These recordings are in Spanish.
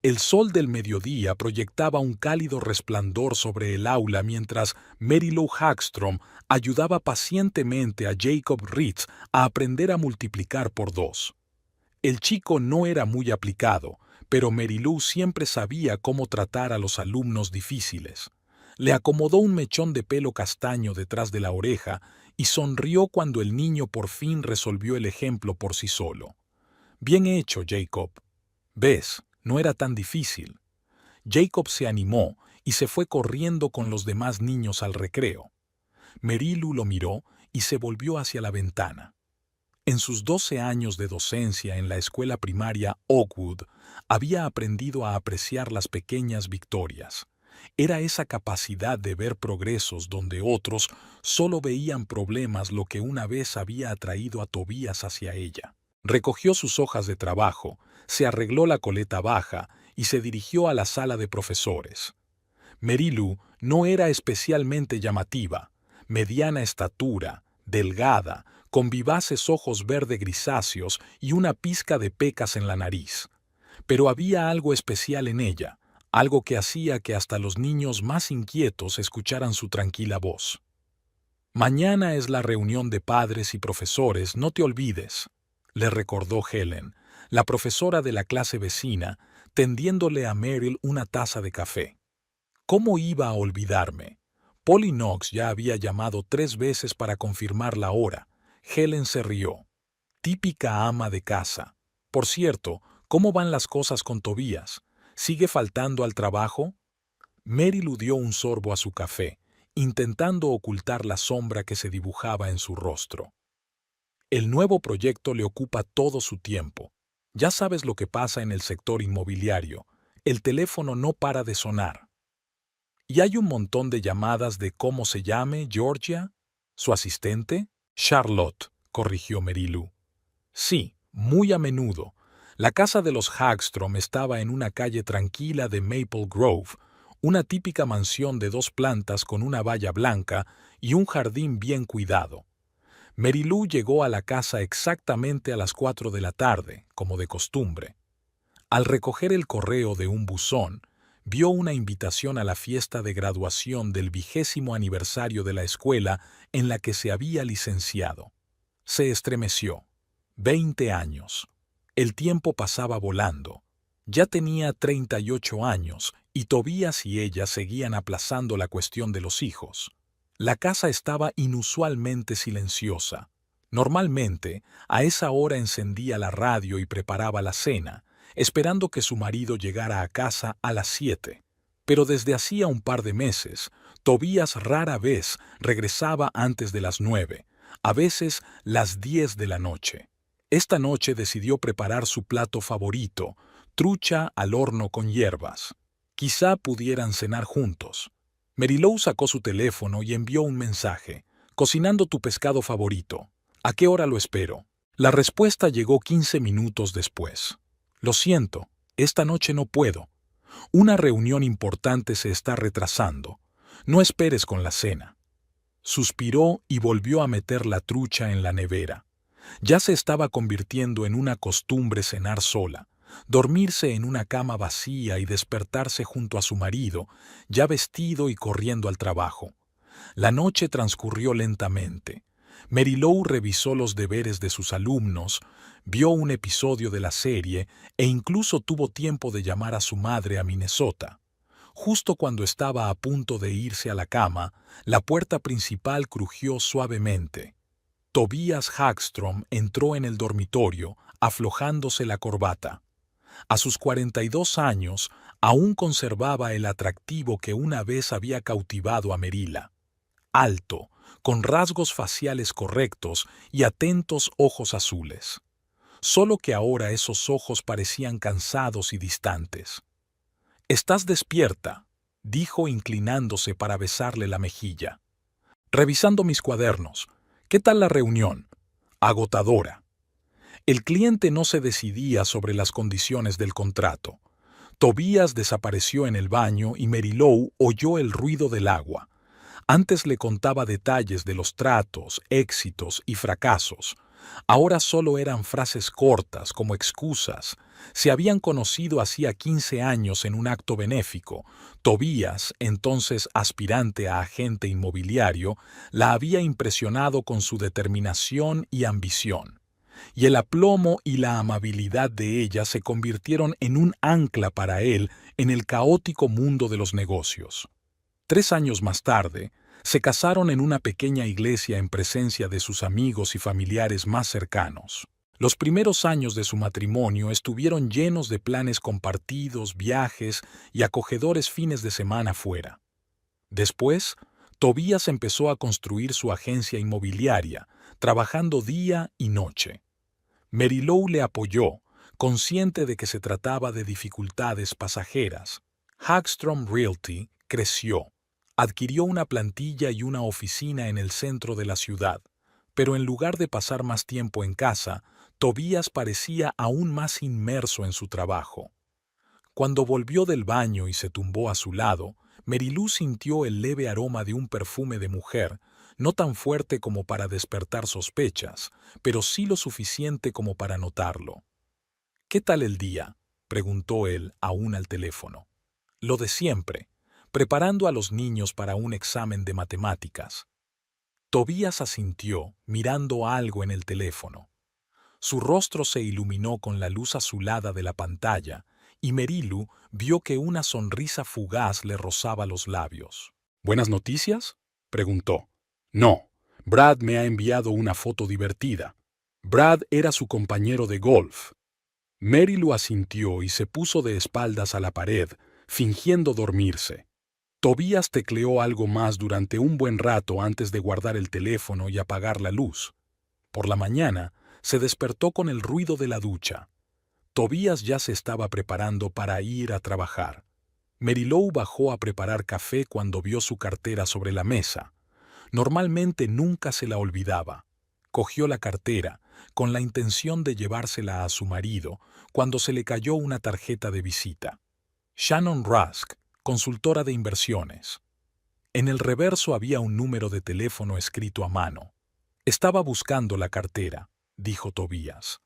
El sol del mediodía proyectaba un cálido resplandor sobre el aula mientras Mary Lou Hagstrom ayudaba pacientemente a Jacob Ritz a aprender a multiplicar por dos. El chico no era muy aplicado, pero Mary Lou siempre sabía cómo tratar a los alumnos difíciles. Le acomodó un mechón de pelo castaño detrás de la oreja y sonrió cuando el niño por fin resolvió el ejemplo por sí solo. Bien hecho, Jacob. ¿Ves? No era tan difícil. Jacob se animó y se fue corriendo con los demás niños al recreo. Mary Lou lo miró y se volvió hacia la ventana. En sus 12 años de docencia en la escuela primaria Oakwood, había aprendido a apreciar las pequeñas victorias. Era esa capacidad de ver progresos donde otros solo veían problemas lo que una vez había atraído a Tobías hacia ella. Recogió sus hojas de trabajo, se arregló la coleta baja y se dirigió a la sala de profesores. Mary Lou no era especialmente llamativa, mediana estatura, delgada, con vivaces ojos verde grisáceos y una pizca de pecas en la nariz. Pero había algo especial en ella, algo que hacía que hasta los niños más inquietos escucharan su tranquila voz. Mañana es la reunión de padres y profesores, no te olvides, le recordó Helen, la profesora de la clase vecina, tendiéndole a Meryl una taza de café. ¿Cómo iba a olvidarme? Polly Knox ya había llamado 3 veces para confirmar la hora. Helen se rió. Típica ama de casa. Por cierto, ¿cómo van las cosas con Tobías? ¿Sigue faltando al trabajo? Meryl dio un sorbo a su café, intentando ocultar la sombra que se dibujaba en su rostro. El nuevo proyecto le ocupa todo su tiempo. Ya sabes lo que pasa en el sector inmobiliario. El teléfono no para de sonar. Y hay un montón de llamadas de cómo se llame Georgia, su asistente, Charlotte, corrigió Mary Lou. Sí, muy a menudo. La casa de los Hagstrom estaba en una calle tranquila de Maple Grove, una típica mansión de 2 plantas con una valla blanca y un jardín bien cuidado. Mary Lou llegó a la casa exactamente a las 4 de la tarde, como de costumbre. Al recoger el correo de un buzón, vio una invitación a la fiesta de graduación del 20º aniversario de la escuela en la que se había licenciado. Se estremeció. 20 años. El tiempo pasaba volando. Ya tenía 38 años y Tobías y ella seguían aplazando la cuestión de los hijos. La casa estaba inusualmente silenciosa. Normalmente, a esa hora encendía la radio y preparaba la cena, esperando que su marido llegara a casa a las 7. Pero desde hacía un par de meses, Tobías rara vez regresaba antes de las 9, a veces las 10 de la noche. Esta noche decidió preparar su plato favorito, trucha al horno con hierbas. Quizá pudieran cenar juntos. Mary Lou sacó su teléfono y envió un mensaje. «Cocinando tu pescado favorito. ¿A qué hora lo espero?» La respuesta llegó 15 minutos después. «Lo siento, esta noche no puedo. Una reunión importante se está retrasando. No esperes con la cena». Suspiró y volvió a meter la trucha en la nevera. Ya se estaba convirtiendo en una costumbre cenar sola, dormirse en una cama vacía y despertarse junto a su marido, ya vestido y corriendo al trabajo. La noche transcurrió lentamente. Mary Lou revisó los deberes de sus alumnos, vio un episodio de la serie e incluso tuvo tiempo de llamar a su madre a Minnesota. Justo cuando estaba a punto de irse a la cama, la puerta principal crujió suavemente. Tobías Hagstrom entró en el dormitorio, aflojándose la corbata. A sus 42 años, aún conservaba el atractivo que una vez había cautivado a Meryl. Alto, con rasgos faciales correctos y atentos ojos azules. Solo que ahora esos ojos parecían cansados y distantes. «Estás despierta», dijo inclinándose para besarle la mejilla. «Revisando mis cuadernos. ¿Qué tal la reunión?» «Agotadora». El cliente no se decidía sobre las condiciones del contrato. Tobías desapareció en el baño y Mary Lou oyó el ruido del agua. Antes le contaba detalles de los tratos, éxitos y fracasos. Ahora solo eran frases cortas, como excusas. Se habían conocido hacía 15 años en un acto benéfico. Tobías, entonces aspirante a agente inmobiliario, la había impresionado con su determinación y ambición. Y el aplomo y la amabilidad de ella se convirtieron en un ancla para él en el caótico mundo de los negocios. 3 años más tarde, se casaron en una pequeña iglesia en presencia de sus amigos y familiares más cercanos. Los primeros años de su matrimonio estuvieron llenos de planes compartidos, viajes y acogedores fines de semana fuera. Después, Tobías empezó a construir su agencia inmobiliaria, trabajando día y noche. Mary Lou le apoyó, consciente de que se trataba de dificultades pasajeras. Hagstrom Realty creció. Adquirió una plantilla y una oficina en el centro de la ciudad, pero en lugar de pasar más tiempo en casa, Tobías parecía aún más inmerso en su trabajo. Cuando volvió del baño y se tumbó a su lado, Mary Lou sintió el leve aroma de un perfume de mujer, no tan fuerte como para despertar sospechas, pero sí lo suficiente como para notarlo. «¿Qué tal el día?», preguntó él, aún al teléfono. «Lo de siempre, preparando a los niños para un examen de matemáticas». Tobías asintió, mirando algo en el teléfono. Su rostro se iluminó con la luz azulada de la pantalla, y Mary Lou vio que una sonrisa fugaz le rozaba los labios. «¿Buenas noticias?», preguntó. «No, Brad me ha enviado una foto divertida». Brad era su compañero de golf. Mary Lou asintió y se puso de espaldas a la pared, fingiendo dormirse. Tobías tecleó algo más durante un buen rato antes de guardar el teléfono y apagar la luz. Por la mañana, se despertó con el ruido de la ducha. Tobías ya se estaba preparando para ir a trabajar. Mary Lou bajó a preparar café cuando vio su cartera sobre la mesa. Normalmente nunca se la olvidaba. Cogió la cartera, con la intención de llevársela a su marido, cuando se le cayó una tarjeta de visita. Shannon Rusk, consultora de inversiones. En el reverso había un número de teléfono escrito a mano. «Estaba buscando la cartera», dijo Tobías.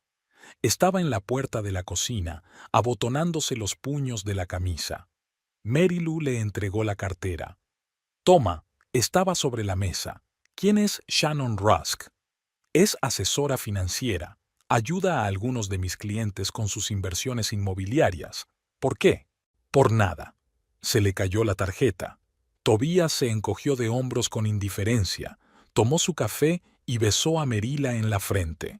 Estaba en la puerta de la cocina, abotonándose los puños de la camisa. Mary Lou le entregó la cartera. «Toma», estaba sobre la mesa. «¿Quién es Shannon Rusk?» «Es asesora financiera. Ayuda a algunos de mis clientes con sus inversiones inmobiliarias». «¿Por qué?» «Por nada». Se le cayó la tarjeta. Tobías se encogió de hombros con indiferencia, tomó su café y besó a Merila en la frente.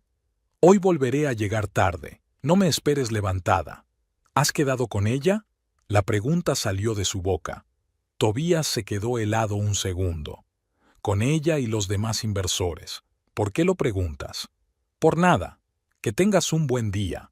«Hoy volveré a llegar tarde. No me esperes levantada». «¿Has quedado con ella?». La pregunta salió de su boca. Tobías se quedó helado un segundo. «Con ella y los demás inversores». «¿Por qué lo preguntas?» «Por nada. Que tengas un buen día».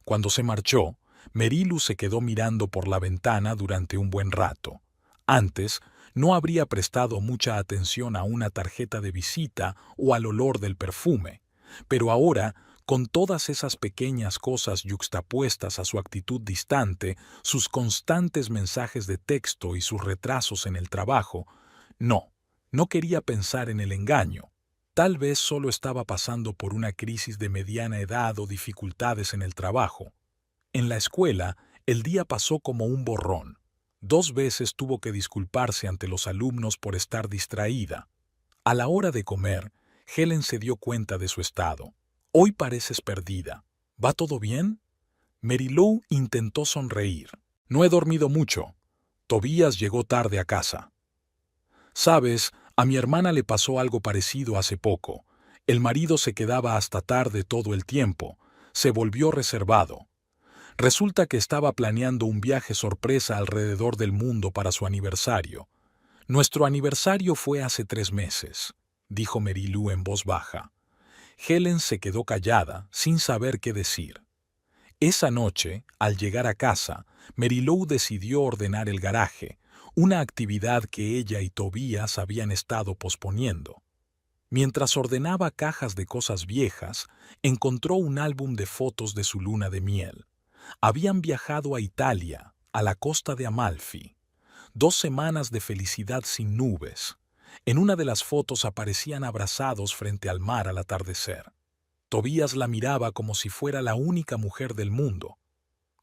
Cuando se marchó, Mary Lou se quedó mirando por la ventana durante un buen rato. Antes, no habría prestado mucha atención a una tarjeta de visita o al olor del perfume, pero ahora, con todas esas pequeñas cosas yuxtapuestas a su actitud distante, sus constantes mensajes de texto y sus retrasos en el trabajo, no quería pensar en el engaño. Tal vez solo estaba pasando por una crisis de mediana edad o dificultades en el trabajo. En la escuela, el día pasó como un borrón. 2 veces tuvo que disculparse ante los alumnos por estar distraída. A la hora de comer, Helen se dio cuenta de su estado. «Hoy pareces perdida. ¿Va todo bien?». Mary Lou intentó sonreír. «No he dormido mucho. Tobías llegó tarde a casa». «Sabes, a mi hermana le pasó algo parecido hace poco. El marido se quedaba hasta tarde todo el tiempo. Se volvió reservado. Resulta que estaba planeando un viaje sorpresa alrededor del mundo para su aniversario. Nuestro aniversario fue hace 3 meses», dijo Mary Lou en voz baja. Helen se quedó callada, sin saber qué decir. Esa noche, al llegar a casa, Mary Lou decidió ordenar el garaje, una actividad que ella y Tobías habían estado posponiendo. Mientras ordenaba cajas de cosas viejas, encontró un álbum de fotos de su luna de miel. Habían viajado a Italia, a la costa de Amalfi. 2 semanas de felicidad sin nubes. En una de las fotos aparecían abrazados frente al mar al atardecer. Tobías la miraba como si fuera la única mujer del mundo.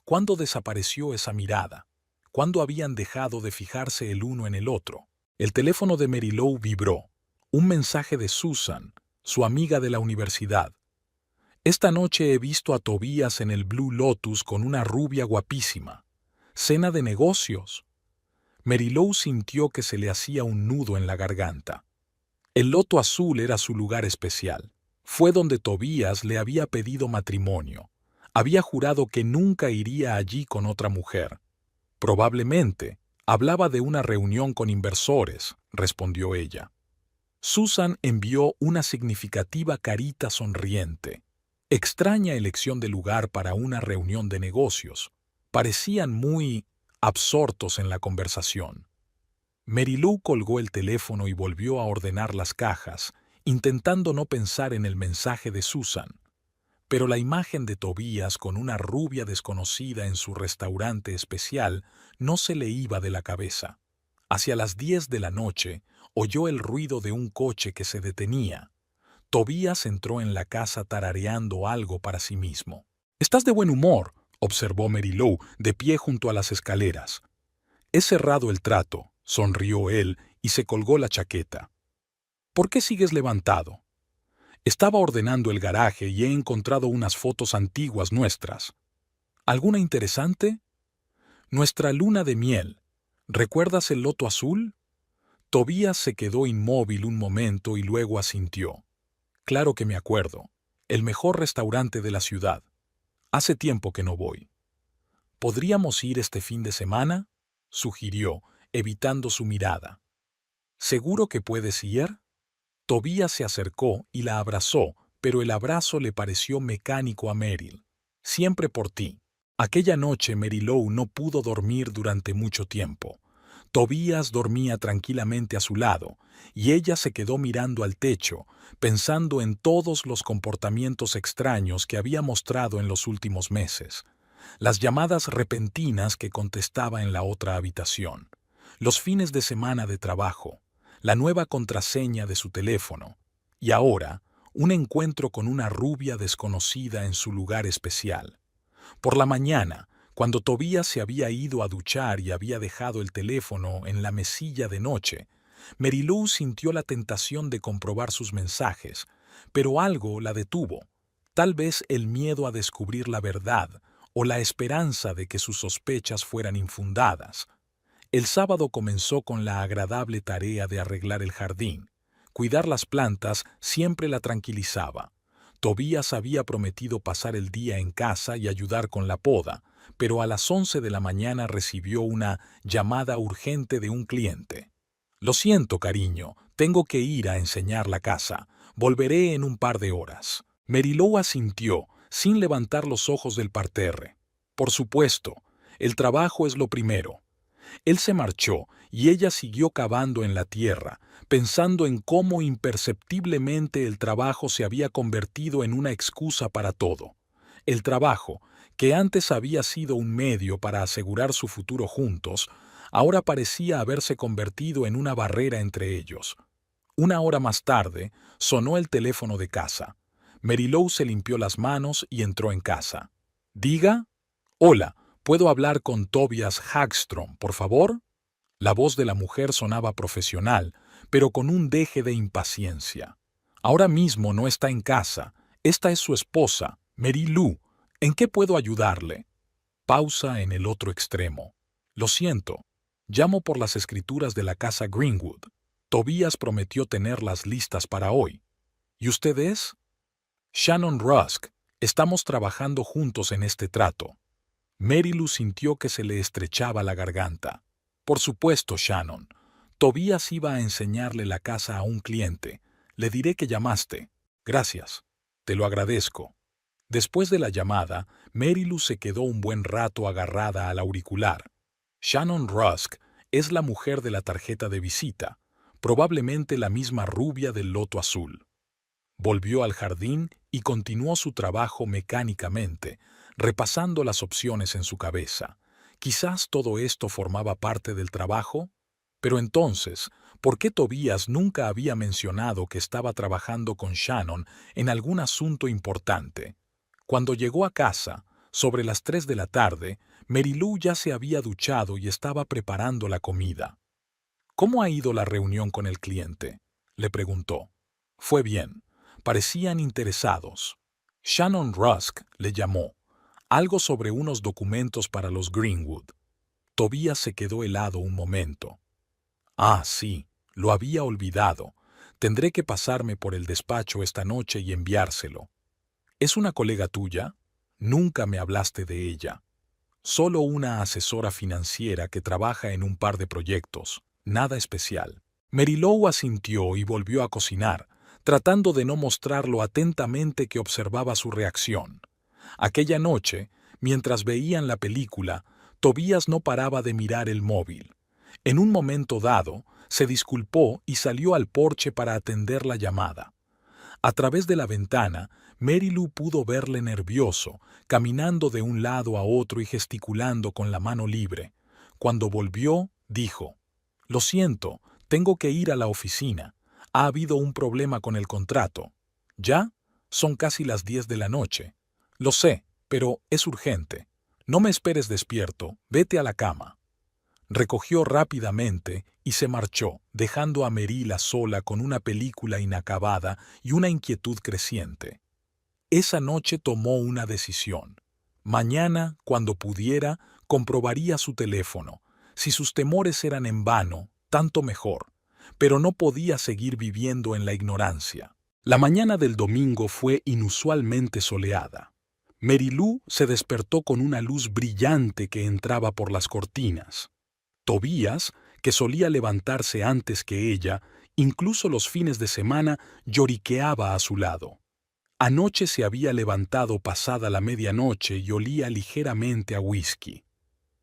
¿Cuándo desapareció esa mirada? ¿Cuándo habían dejado de fijarse el uno en el otro? El teléfono de Mary Lou vibró. Un mensaje de Susan, su amiga de la universidad. Esta noche he visto a Tobías en el Blue Lotus con una rubia guapísima. Cena de negocios. Mary Lou sintió que se le hacía un nudo en la garganta. El loto azul era su lugar especial. Fue donde Tobías le había pedido matrimonio. Había jurado que nunca iría allí con otra mujer. Probablemente hablaba de una reunión con inversores, respondió ella. Susan envió una significativa carita sonriente. Extraña elección de lugar para una reunión de negocios. Parecían muy absortos en la conversación. Mary Lou colgó el teléfono y volvió a ordenar las cajas, intentando no pensar en el mensaje de Susan. Pero la imagen de Tobías con una rubia desconocida en su restaurante especial no se le iba de la cabeza. Hacia las 10 de la noche, oyó el ruido de un coche que se detenía. Tobías entró en la casa tarareando algo para sí mismo. «Estás de buen humor», observó Mary Lou, de pie junto a las escaleras. «He cerrado el trato», sonrió él y se colgó la chaqueta. «¿Por qué sigues levantado?» «Estaba ordenando el garaje y he encontrado unas fotos antiguas nuestras». «¿Alguna interesante?» «Nuestra luna de miel. ¿Recuerdas el loto azul?» Tobías se quedó inmóvil un momento y luego asintió. «Claro que me acuerdo. El mejor restaurante de la ciudad. Hace tiempo que no voy». «¿Podríamos ir este fin de semana?», sugirió, evitando su mirada. «¿Seguro que puedes ir?» Tobías se acercó y la abrazó, pero el abrazo le pareció mecánico a Meryl. «Siempre por ti». Aquella noche Mary Lou no pudo dormir durante mucho tiempo. Tobías dormía tranquilamente a su lado, y ella se quedó mirando al techo, pensando en todos los comportamientos extraños que había mostrado en los últimos meses. Las llamadas repentinas que contestaba en la otra habitación. Los fines de semana de trabajo. La nueva contraseña de su teléfono. Y ahora, un encuentro con una rubia desconocida en su lugar especial. Por la mañana, cuando Tobías se había ido a duchar y había dejado el teléfono en la mesilla de noche, Mary Lou sintió la tentación de comprobar sus mensajes, pero algo la detuvo. Tal vez el miedo a descubrir la verdad o la esperanza de que sus sospechas fueran infundadas. El sábado comenzó con la agradable tarea de arreglar el jardín. Cuidar las plantas siempre la tranquilizaba. Tobías había prometido pasar el día en casa y ayudar con la poda, pero a las 11 de la mañana recibió una llamada urgente de un cliente. «Lo siento, cariño, tengo que ir a enseñar la casa. Volveré en un par de horas». Mary Lou asintió, sin levantar los ojos del parterre. «Por supuesto, el trabajo es lo primero». Él se marchó y ella siguió cavando en la tierra, pensando en cómo imperceptiblemente el trabajo se había convertido en una excusa para todo. El trabajo, que antes había sido un medio para asegurar su futuro juntos, ahora parecía haberse convertido en una barrera entre ellos. Una hora más tarde, sonó el teléfono de casa. Mary Lou se limpió las manos y entró en casa. «¿Diga?» «Hola, ¿puedo hablar con Tobías Hagstrom, por favor?» La voz de la mujer sonaba profesional, pero con un deje de impaciencia. «Ahora mismo no está en casa. Esta es su esposa, Mary Lou. ¿En qué puedo ayudarle?» Pausa en el otro extremo. «Lo siento. Llamo por las escrituras de la casa Greenwood. Tobías prometió tenerlas listas para hoy. ¿Y usted es?» «Shannon Rusk. Estamos trabajando juntos en este trato». Mary Lou sintió que se le estrechaba la garganta. «Por supuesto, Shannon. Tobías iba a enseñarle la casa a un cliente. Le diré que llamaste. Gracias. Te lo agradezco». Después de la llamada, Mary Lou se quedó un buen rato agarrada al auricular. Shannon Rusk es la mujer de la tarjeta de visita, probablemente la misma rubia del loto azul. Volvió al jardín y continuó su trabajo mecánicamente, repasando las opciones en su cabeza. Quizás todo esto formaba parte del trabajo, pero entonces, ¿Por qué Tobías nunca había mencionado que estaba trabajando con Shannon en algún asunto importante? Cuando llegó a casa, sobre las 3 de la tarde, Mary Lou ya se había duchado y estaba preparando la comida. ¿Cómo ha ido la reunión con el cliente?, le preguntó. Fue bien. Parecían interesados. Shannon Rusk le llamó. Algo sobre unos documentos para los Greenwood. Tobías se quedó helado un momento. Ah, sí, lo había olvidado. Tendré que pasarme por el despacho esta noche y enviárselo. ¿Es una colega tuya? Nunca me hablaste de ella. Solo una asesora financiera que trabaja en un par de proyectos. Nada especial. Mary Lou asintió y volvió a cocinar, tratando de no mostrar lo atentamente que observaba su reacción. Aquella noche, mientras veían la película, Tobías no paraba de mirar el móvil. En un momento dado, se disculpó y salió al porche para atender la llamada. A través de la ventana, Mary Lou pudo verle nervioso, caminando de un lado a otro y gesticulando con la mano libre. Cuando volvió, dijo: «Lo siento, tengo que ir a la oficina. Ha habido un problema con el contrato». «¿Ya? Son casi las 10 de la noche». «Lo sé, pero es urgente. No me esperes despierto, vete a la cama». Recogió rápidamente y se marchó, dejando a Merila sola con una película inacabada y una inquietud creciente. Esa noche tomó una decisión. Mañana, cuando pudiera, comprobaría su teléfono. Si sus temores eran en vano, tanto mejor. Pero no podía seguir viviendo en la ignorancia. La mañana del domingo fue inusualmente soleada. Mary Lou se despertó con una luz brillante que entraba por las cortinas. Tobías, que solía levantarse antes que ella, incluso los fines de semana, lloriqueaba a su lado. Anoche se había levantado pasada la medianoche y olía ligeramente a whisky.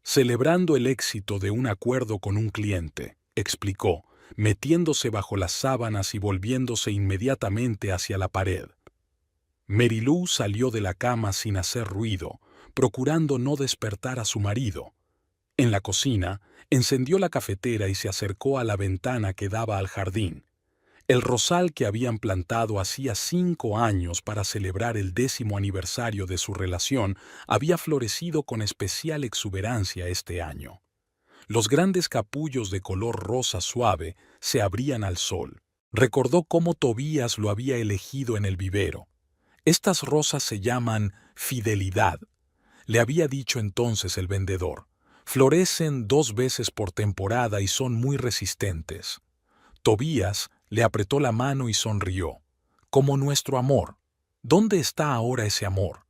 Celebrando el éxito de un acuerdo con un cliente, explicó, metiéndose bajo las sábanas y volviéndose inmediatamente hacia la pared. Mary Lou salió de la cama sin hacer ruido, procurando no despertar a su marido. En la cocina, encendió la cafetera y se acercó a la ventana que daba al jardín. El rosal que habían plantado hacía 5 años para celebrar el 10º aniversario de su relación había florecido con especial exuberancia este año. Los grandes capullos de color rosa suave se abrían al sol. Recordó cómo Tobías lo había elegido en el vivero. «Estas rosas se llaman Fidelidad», le había dicho entonces el vendedor. «Florecen 2 veces por temporada y son muy resistentes». Tobías le apretó la mano y sonrió. «Como nuestro amor. ¿Dónde está ahora ese amor?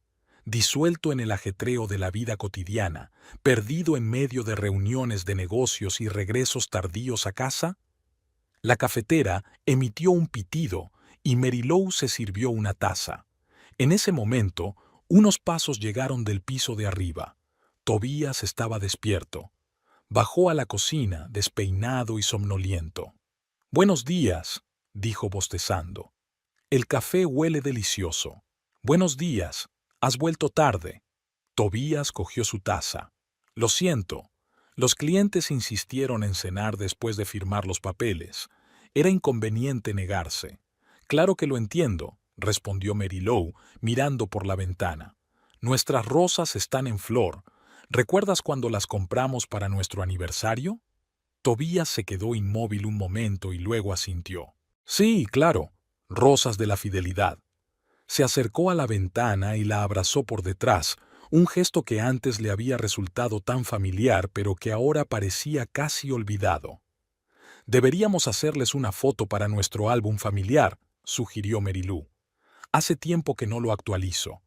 Disuelto en el ajetreo de la vida cotidiana, perdido en medio de reuniones de negocios y regresos tardíos a casa». La cafetera emitió un pitido y Mary Lou se sirvió una taza. En ese momento, unos pasos llegaron del piso de arriba. Tobías estaba despierto. Bajó a la cocina, despeinado y somnoliento. «Buenos días», dijo bostezando. «El café huele delicioso». «Buenos días. Has vuelto tarde». Tobías cogió su taza. «Lo siento. Los clientes insistieron en cenar después de firmar los papeles. Era inconveniente negarse». «Claro que lo entiendo», respondió Mary Lou, mirando por la ventana. «Nuestras rosas están en flor. ¿Recuerdas cuando las compramos para nuestro aniversario?» Tobías se quedó inmóvil un momento y luego asintió. «Sí, claro, rosas de la fidelidad». Se acercó a la ventana y la abrazó por detrás, un gesto que antes le había resultado tan familiar pero que ahora parecía casi olvidado. «Deberíamos hacerles una foto para nuestro álbum familiar», sugirió Mary Lou. «Hace tiempo que no lo actualizo».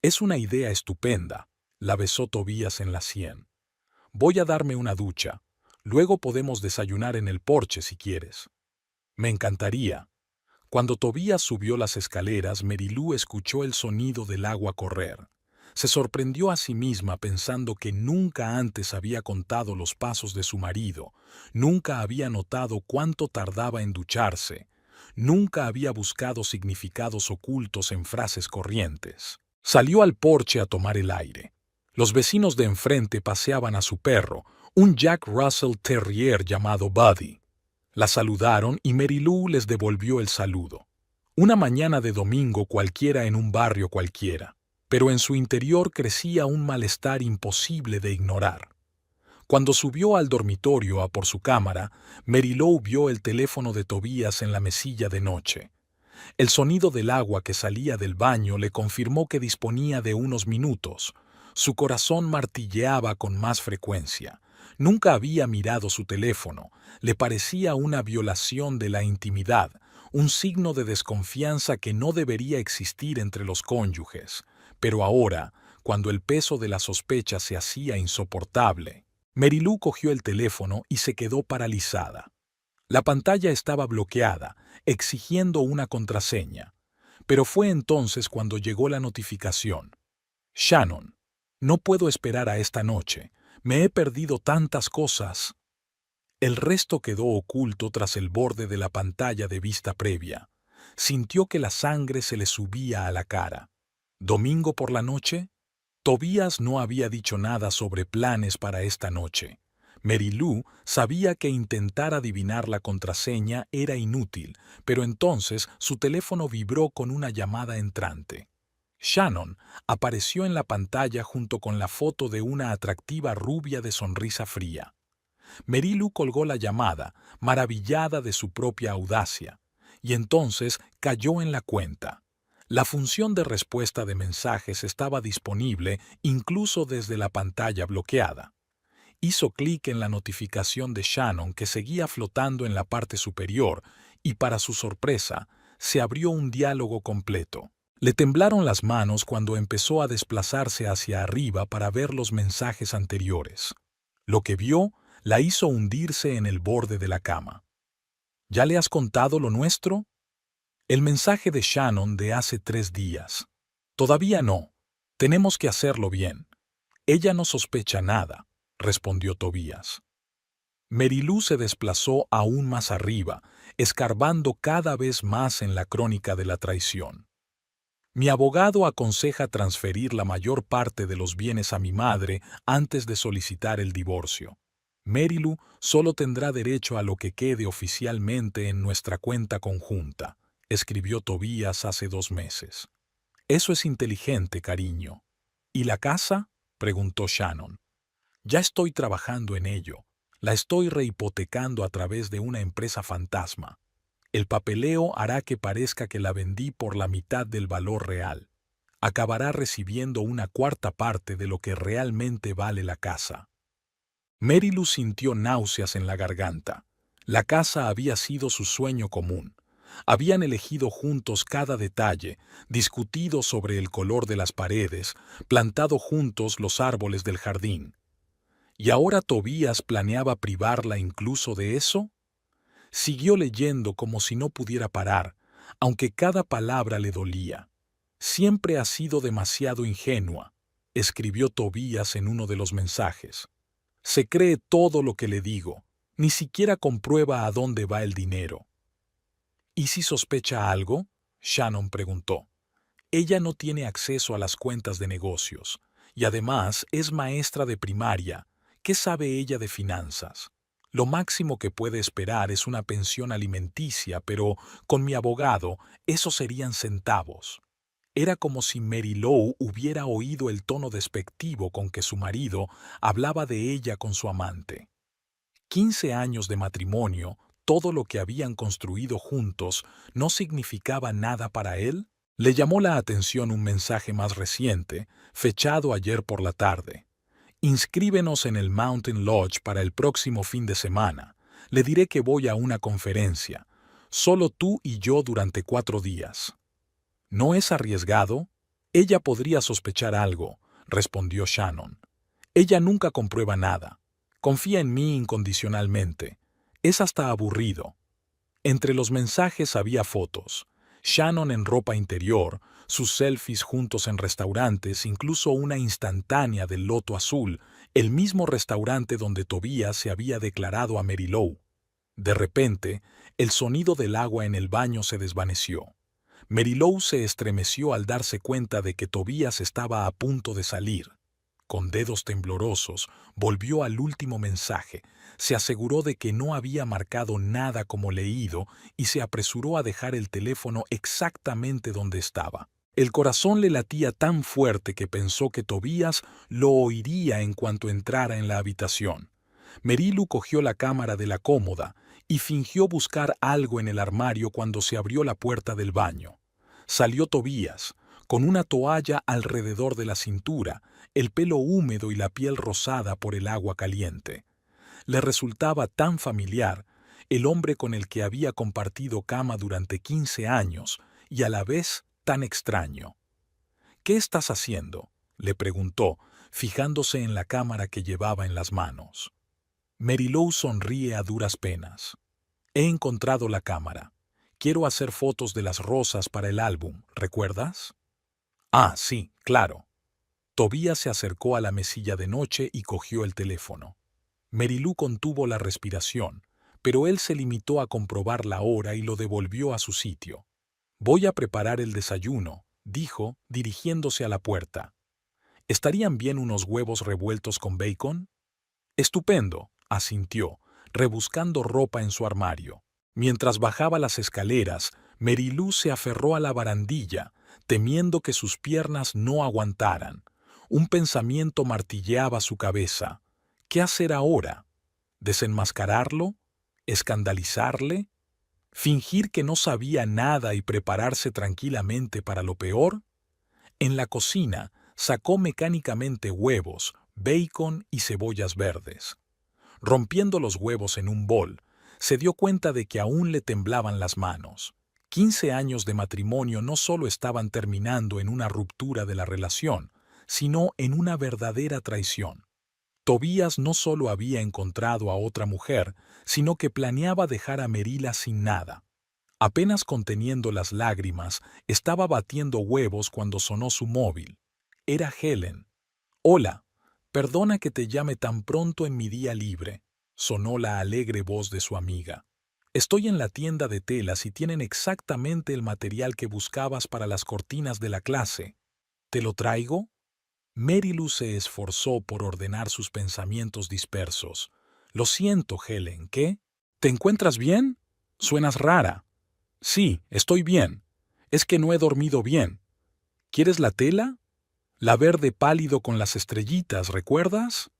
«Es una idea estupenda», la besó Tobías en la sien. «Voy a darme una ducha. Luego podemos desayunar en el porche si quieres». «Me encantaría». Cuando Tobías subió las escaleras, Mary Lou escuchó el sonido del agua correr. Se sorprendió a sí misma pensando que nunca antes había contado los pasos de su marido, nunca había notado cuánto tardaba en ducharse, nunca había buscado significados ocultos en frases corrientes. Salió al porche a tomar el aire. Los vecinos de enfrente paseaban a su perro, un Jack Russell Terrier llamado Buddy. La saludaron y Mary Lou les devolvió el saludo. Una mañana de domingo cualquiera en un barrio cualquiera, pero en su interior crecía un malestar imposible de ignorar. Cuando subió al dormitorio a por su cámara, Mary Lou vio el teléfono de Tobías en la mesilla de noche. El sonido del agua que salía del baño le confirmó que disponía de unos minutos. Su corazón martilleaba con más frecuencia. Nunca había mirado su teléfono. Le parecía una violación de la intimidad, un signo de desconfianza que no debería existir entre los cónyuges. Pero ahora, cuando el peso de la sospecha se hacía insoportable, Mary Lou cogió el teléfono y se quedó paralizada. La pantalla estaba bloqueada, exigiendo una contraseña. Pero fue entonces cuando llegó la notificación. Shannon, no puedo esperar a esta noche. Me he perdido tantas cosas. El resto quedó oculto tras el borde de la pantalla de vista previa. Sintió que la sangre se le subía a la cara. ¿Domingo por la noche? Tobías no había dicho nada sobre planes para esta noche. Mary Lou sabía que intentar adivinar la contraseña era inútil, pero entonces su teléfono vibró con una llamada entrante. Shannon apareció en la pantalla junto con la foto de una atractiva rubia de sonrisa fría. Mary Lou colgó la llamada, maravillada de su propia audacia, y entonces cayó en la cuenta. La función de respuesta de mensajes estaba disponible incluso desde la pantalla bloqueada. Hizo clic en la notificación de Shannon que seguía flotando en la parte superior y, para su sorpresa, se abrió un diálogo completo. Le temblaron las manos cuando empezó a desplazarse hacia arriba para ver los mensajes anteriores. Lo que vio la hizo hundirse en el borde de la cama. ¿Ya le has contado lo nuestro? El mensaje de Shannon de hace 3 días. Todavía no. Tenemos que hacerlo bien. Ella no sospecha nada, respondió Tobías. Mary Lou se desplazó aún más arriba, escarbando cada vez más en la crónica de la traición. Mi abogado aconseja transferir la mayor parte de los bienes a mi madre antes de solicitar el divorcio. Mary Lou solo tendrá derecho a lo que quede oficialmente en nuestra cuenta conjunta, escribió Tobías hace 2 meses. Eso es inteligente, cariño. ¿Y la casa? Preguntó Shannon. Ya estoy trabajando en ello. La estoy rehipotecando a través de una empresa fantasma. El papeleo hará que parezca que la vendí por la mitad del valor real. Acabará recibiendo una 1/4 parte de lo que realmente vale la casa. Mary Lou sintió náuseas en la garganta. La casa había sido su sueño común. Habían elegido juntos cada detalle, discutido sobre el color de las paredes, plantado juntos los árboles del jardín. ¿Y ahora Tobías planeaba privarla incluso de eso? Siguió leyendo como si no pudiera parar, aunque cada palabra le dolía. Siempre ha sido demasiado ingenua, escribió Tobías en uno de los mensajes. Se cree todo lo que le digo, ni siquiera comprueba a dónde va el dinero. ¿Y si sospecha algo? Shannon preguntó. Ella no tiene acceso a las cuentas de negocios, y además es maestra de primaria. ¿Qué sabe ella de finanzas? Lo máximo que puede esperar es una pensión alimenticia, pero con mi abogado eso serían centavos. Era como si Mary Lou hubiera oído el tono despectivo con que su marido hablaba de ella con su amante. 15 años de matrimonio, todo lo que habían construido juntos, ¿no significaba nada para él? Le llamó la atención un mensaje más reciente, fechado ayer por la tarde. Inscríbenos en el Mountain Lodge para el próximo fin de semana. Le diré que voy a una conferencia. Solo tú y yo durante 4 días. ¿No es arriesgado? Ella podría sospechar algo, respondió Shannon. Ella nunca comprueba nada. Confía en mí incondicionalmente. Es hasta aburrido. Entre los mensajes había fotos. Shannon en ropa interior, sus selfies juntos en restaurantes, incluso una instantánea del Loto Azul, el mismo restaurante donde Tobías se había declarado a Mary Lou. De repente, el sonido del agua en el baño se desvaneció. Mary Lou se estremeció al darse cuenta de que Tobías estaba a punto de salir. Con dedos temblorosos, volvió al último mensaje, se aseguró de que no había marcado nada como leído y se apresuró a dejar el teléfono exactamente donde estaba. El corazón le latía tan fuerte que pensó que Tobías lo oiría en cuanto entrara en la habitación. Merilu cogió la cámara de la cómoda y fingió buscar algo en el armario cuando se abrió la puerta del baño. Salió Tobías, con una toalla alrededor de la cintura, el pelo húmedo y la piel rosada por el agua caliente. Le resultaba tan familiar, el hombre con el que había compartido cama durante 15 años, y a la vez tan extraño. «¿Qué estás haciendo?», le preguntó, fijándose en la cámara que llevaba en las manos. Merilou sonríe a duras penas. «He encontrado la cámara. Quiero hacer fotos de las rosas para el álbum, ¿recuerdas?». «Ah, sí, claro». Tobías se acercó a la mesilla de noche y cogió el teléfono. Merilou contuvo la respiración, pero él se limitó a comprobar la hora y lo devolvió a su sitio. «Voy a preparar el desayuno», dijo, dirigiéndose a la puerta. «¿Estarían bien unos huevos revueltos con bacon?». «Estupendo», asintió, rebuscando ropa en su armario. Mientras bajaba las escaleras, Merilou se aferró a la barandilla, temiendo que sus piernas no aguantaran. Un pensamiento martilleaba su cabeza. ¿Qué hacer ahora? ¿Desenmascararlo? ¿Escandalizarle? ¿Fingir que no sabía nada y prepararse tranquilamente para lo peor? En la cocina sacó mecánicamente huevos, bacon y cebollas verdes. Rompiendo los huevos en un bol, se dio cuenta de que aún le temblaban las manos. 15 años de matrimonio no solo estaban terminando en una ruptura de la relación, sino en una verdadera traición. Tobías no solo había encontrado a otra mujer, sino que planeaba dejar a Merila sin nada. Apenas conteniendo las lágrimas, estaba batiendo huevos cuando sonó su móvil. Era Helen. «Hola, perdona que te llame tan pronto en mi día libre», sonó la alegre voz de su amiga. «Estoy en la tienda de telas y tienen exactamente el material que buscabas para las cortinas de la clase. ¿Te lo traigo?». Merilou se esforzó por ordenar sus pensamientos dispersos. «Lo siento, Helen, ¿qué? ¿Te encuentras bien? Suenas rara». «Sí, estoy bien. Es que no he dormido bien. ¿Quieres la tela? La verde pálido con las estrellitas, ¿recuerdas?».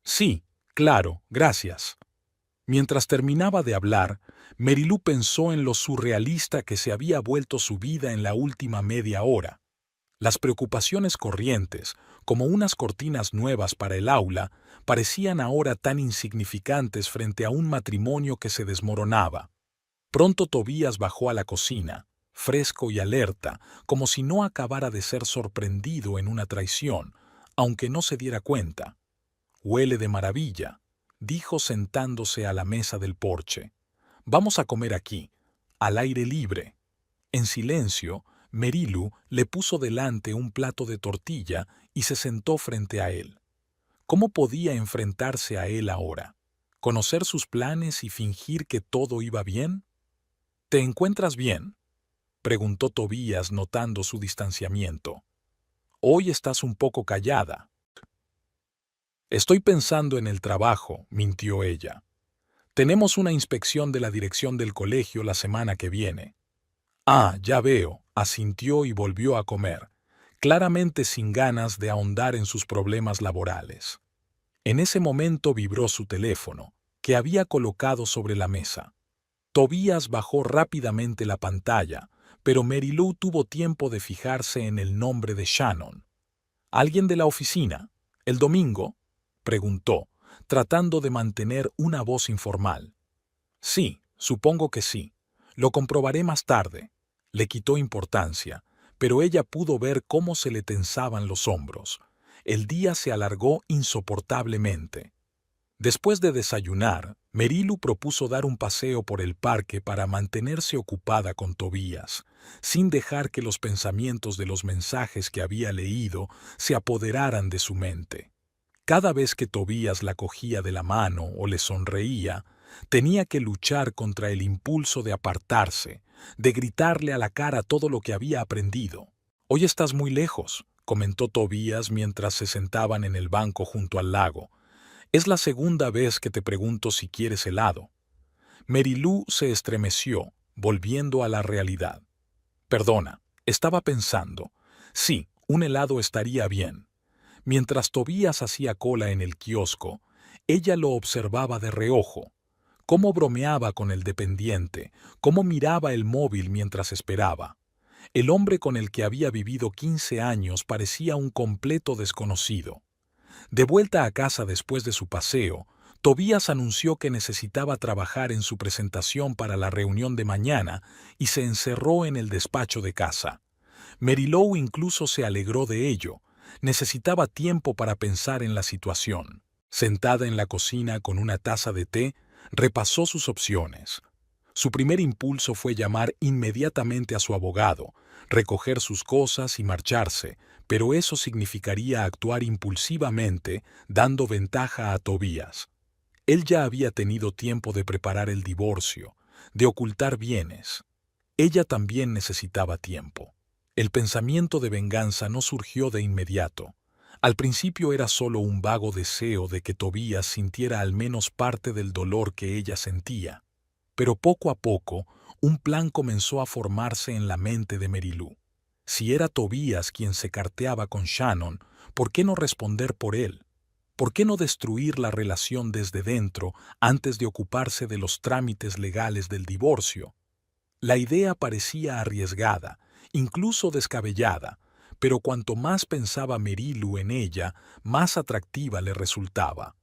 «Sí, claro, gracias». Mientras terminaba de hablar, Merilou pensó en lo surrealista que se había vuelto su vida en la última media hora. Las preocupaciones corrientes, como unas cortinas nuevas para el aula, parecían ahora tan insignificantes frente a un matrimonio que se desmoronaba. Pronto Tobías bajó a la cocina, fresco y alerta, como si no acabara de ser sorprendido en una traición, aunque no se diera cuenta. «Huele de maravilla», dijo sentándose a la mesa del porche. «Vamos a comer aquí, al aire libre». En silencio, Merilou le puso delante un plato de tortilla y se sentó frente a él. ¿Cómo podía enfrentarse a él ahora? ¿Conocer sus planes y fingir que todo iba bien? «¿Te encuentras bien?», preguntó Tobías notando su distanciamiento. «Hoy estás un poco callada». «Estoy pensando en el trabajo», mintió ella. «Tenemos una inspección de la dirección del colegio la semana que viene». «Ah, ya veo», asintió y volvió a comer, claramente sin ganas de ahondar en sus problemas laborales. En ese momento vibró su teléfono, que había colocado sobre la mesa. Tobías bajó rápidamente la pantalla, pero Merilou tuvo tiempo de fijarse en el nombre de Shannon. «¿Alguien de la oficina? ¿El domingo?», preguntó, tratando de mantener una voz informal. «Sí, supongo que sí. Lo comprobaré más tarde». Le quitó importancia, pero ella pudo ver cómo se le tensaban los hombros. El día se alargó insoportablemente. Después de desayunar, Merilou propuso dar un paseo por el parque para mantenerse ocupada con Tobías, sin dejar que los pensamientos de los mensajes que había leído se apoderaran de su mente. Cada vez que Tobías la cogía de la mano o le sonreía, tenía que luchar contra el impulso de apartarse, de gritarle a la cara todo lo que había aprendido. «Hoy estás muy lejos. comentó Tobías mientras se sentaban en el banco junto al lago. Es la segunda vez que te pregunto si quieres helado. Mary Lou se estremeció, volviendo a la realidad. Perdona, estaba pensando. Sí, un helado estaría bien. Mientras Tobías hacía cola en el kiosco, ella lo observaba de reojo. Cómo bromeaba con el dependiente, cómo miraba el móvil mientras esperaba. El hombre con el que había vivido 15 años parecía un completo desconocido. De vuelta a casa después de su paseo, Tobías anunció que necesitaba trabajar en su presentación para la reunión de mañana y se encerró en el despacho de casa. Mary Lou incluso se alegró de ello. Necesitaba tiempo para pensar en la situación. Sentada en la cocina con una taza de té, repasó sus opciones. Su primer impulso fue llamar inmediatamente a su abogado, recoger sus cosas y marcharse, pero eso significaría actuar impulsivamente, dando ventaja a Tobías. Él ya había tenido tiempo de preparar el divorcio, de ocultar bienes. Ella también necesitaba tiempo. El pensamiento de venganza no surgió de inmediato. Al principio era solo un vago deseo de que Tobías sintiera al menos parte del dolor que ella sentía. Pero poco a poco, un plan comenzó a formarse en la mente de Mary Lou. Si era Tobías quien se carteaba con Shannon, ¿por qué no responder por él? ¿Por qué no destruir la relación desde dentro antes de ocuparse de los trámites legales del divorcio? La idea parecía arriesgada, incluso descabellada, pero cuanto más pensaba Mary Lou en ella, más atractiva le resultaba.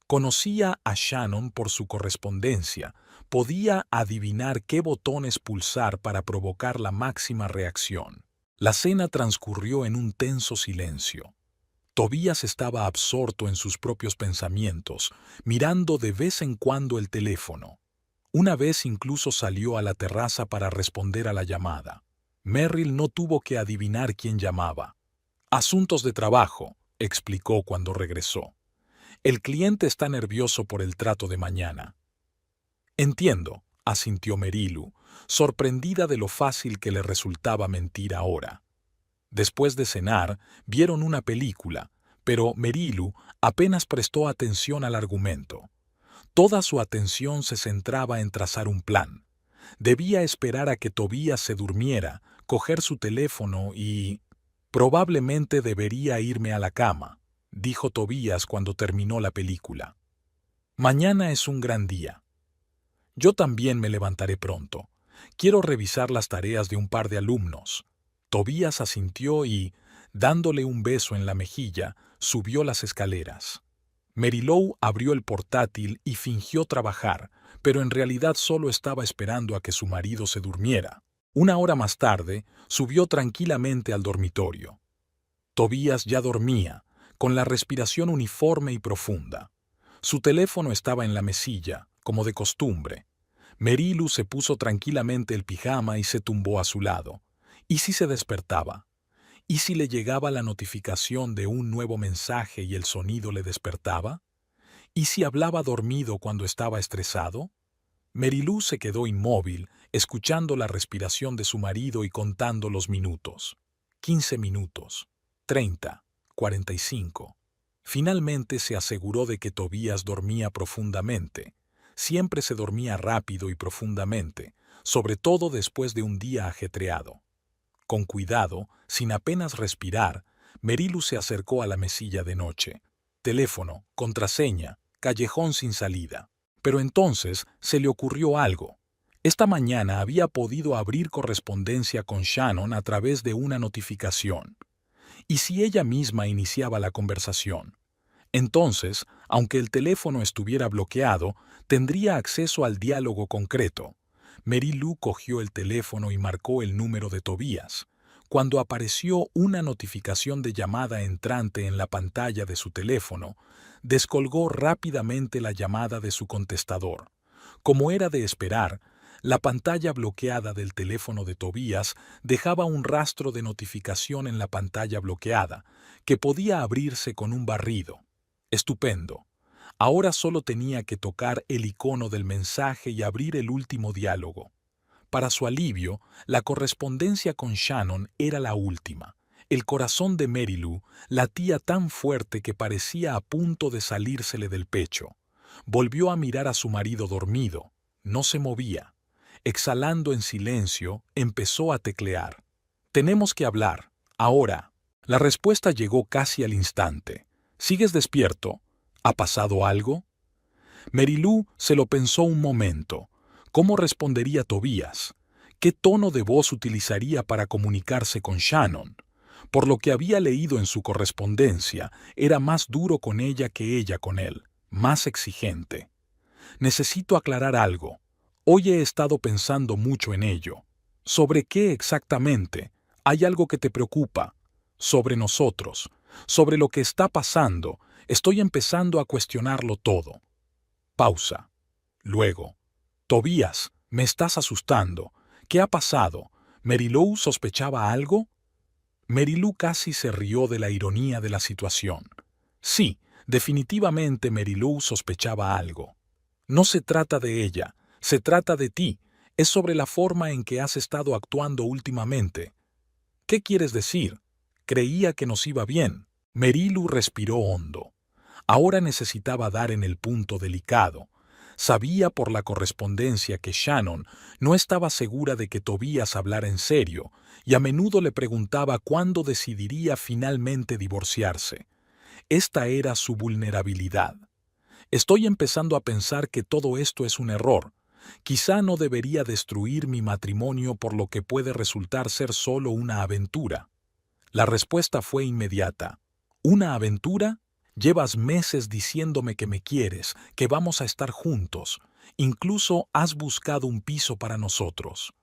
Conocía a Shannon por su correspondencia, podía adivinar qué botones pulsar para provocar la máxima reacción. La cena transcurrió en un tenso silencio. Tobías estaba absorto en sus propios pensamientos, mirando de vez en cuando el teléfono. Una vez incluso salió a la terraza para responder a la llamada. Merrill no tuvo que adivinar quién llamaba. «Asuntos de trabajo», explicó cuando regresó. «El cliente está nervioso por el trato de mañana». «Entiendo», asintió Mary Lou, sorprendida de lo fácil que le resultaba mentir ahora. Después de cenar, vieron una película, pero Mary Lou apenas prestó atención al argumento. Toda su atención se centraba en trazar un plan. Debía esperar a que Tobías se durmiera, coger su teléfono y... «Probablemente debería irme a la cama», dijo Tobías cuando terminó la película. «Mañana es un gran día. Yo también me levantaré pronto. Quiero revisar las tareas de un par de alumnos». Tobías asintió y, dándole un beso en la mejilla, subió las escaleras. Mary Lou abrió el portátil y fingió trabajar, pero en realidad solo estaba esperando a que su marido se durmiera. Una hora más tarde, subió tranquilamente al dormitorio. Tobías ya dormía, con la respiración uniforme y profunda. Su teléfono estaba en la mesilla, como de costumbre. Mary Lou se puso tranquilamente el pijama y se tumbó a su lado. ¿Y si se despertaba? ¿Y si le llegaba la notificación de un nuevo mensaje y el sonido le despertaba? ¿Y si hablaba dormido cuando estaba estresado? Mary Lou se quedó inmóvil, escuchando la respiración de su marido y contando los minutos. 15 minutos, 30, 45. Finalmente se aseguró de que Tobías dormía profundamente. Siempre se dormía rápido y profundamente, sobre todo después de un día ajetreado. Con cuidado, sin apenas respirar, Mary Lou se acercó a la mesilla de noche. Teléfono, contraseña, callejón sin salida. Pero entonces se le ocurrió algo. Esta mañana había podido abrir correspondencia con Shannon a través de una notificación. ¿Y si ella misma iniciaba la conversación? Entonces, aunque el teléfono estuviera bloqueado, tendría acceso al diálogo concreto. Mary Lou cogió el teléfono y marcó el número de Tobías. Cuando apareció una notificación de llamada entrante en la pantalla de su teléfono, descolgó rápidamente la llamada de su contestador. Como era de esperar, la pantalla bloqueada del teléfono de Tobías dejaba un rastro de notificación en la pantalla bloqueada, que podía abrirse con un barrido. Estupendo. Ahora solo tenía que tocar el icono del mensaje y abrir el último diálogo. Para su alivio, la correspondencia con Shannon era la última. El corazón de Marilou latía tan fuerte que parecía a punto de salírsele del pecho. Volvió a mirar a su marido dormido. No se movía. Exhalando en silencio, empezó a teclear. «Tenemos que hablar. Ahora». La respuesta llegó casi al instante. «¿Sigues despierto? ¿Ha pasado algo?» Marilou se lo pensó un momento. ¿Cómo respondería Tobías? ¿Qué tono de voz utilizaría para comunicarse con Shannon? Por lo que había leído en su correspondencia, era más duro con ella que ella con él, más exigente. «Necesito aclarar algo. Hoy he estado pensando mucho en ello. ¿Sobre qué exactamente? ¿Hay algo que te preocupa? Sobre nosotros, sobre lo que está pasando. Estoy empezando a cuestionarlo todo». Pausa. Luego. «Tobías, me estás asustando. ¿Qué ha pasado? ¿Marilou sospechaba algo?» Marilou casi se rió de la ironía de la situación. Sí, definitivamente Marilou sospechaba algo. «No se trata de ella, se trata de ti. Es sobre la forma en que has estado actuando últimamente». «¿Qué quieres decir? Creía que nos iba bien». Marilou respiró hondo. Ahora necesitaba dar en el punto delicado. Sabía por la correspondencia que Shannon no estaba segura de que Tobías hablara en serio, y a menudo le preguntaba cuándo decidiría finalmente divorciarse. Esta era su vulnerabilidad. «Estoy empezando a pensar que todo esto es un error. Quizá no debería destruir mi matrimonio por lo que puede resultar ser solo una aventura». La respuesta fue inmediata. «¿Una aventura? Llevas meses diciéndome que me quieres, que vamos a estar juntos. Incluso has buscado un piso para nosotros».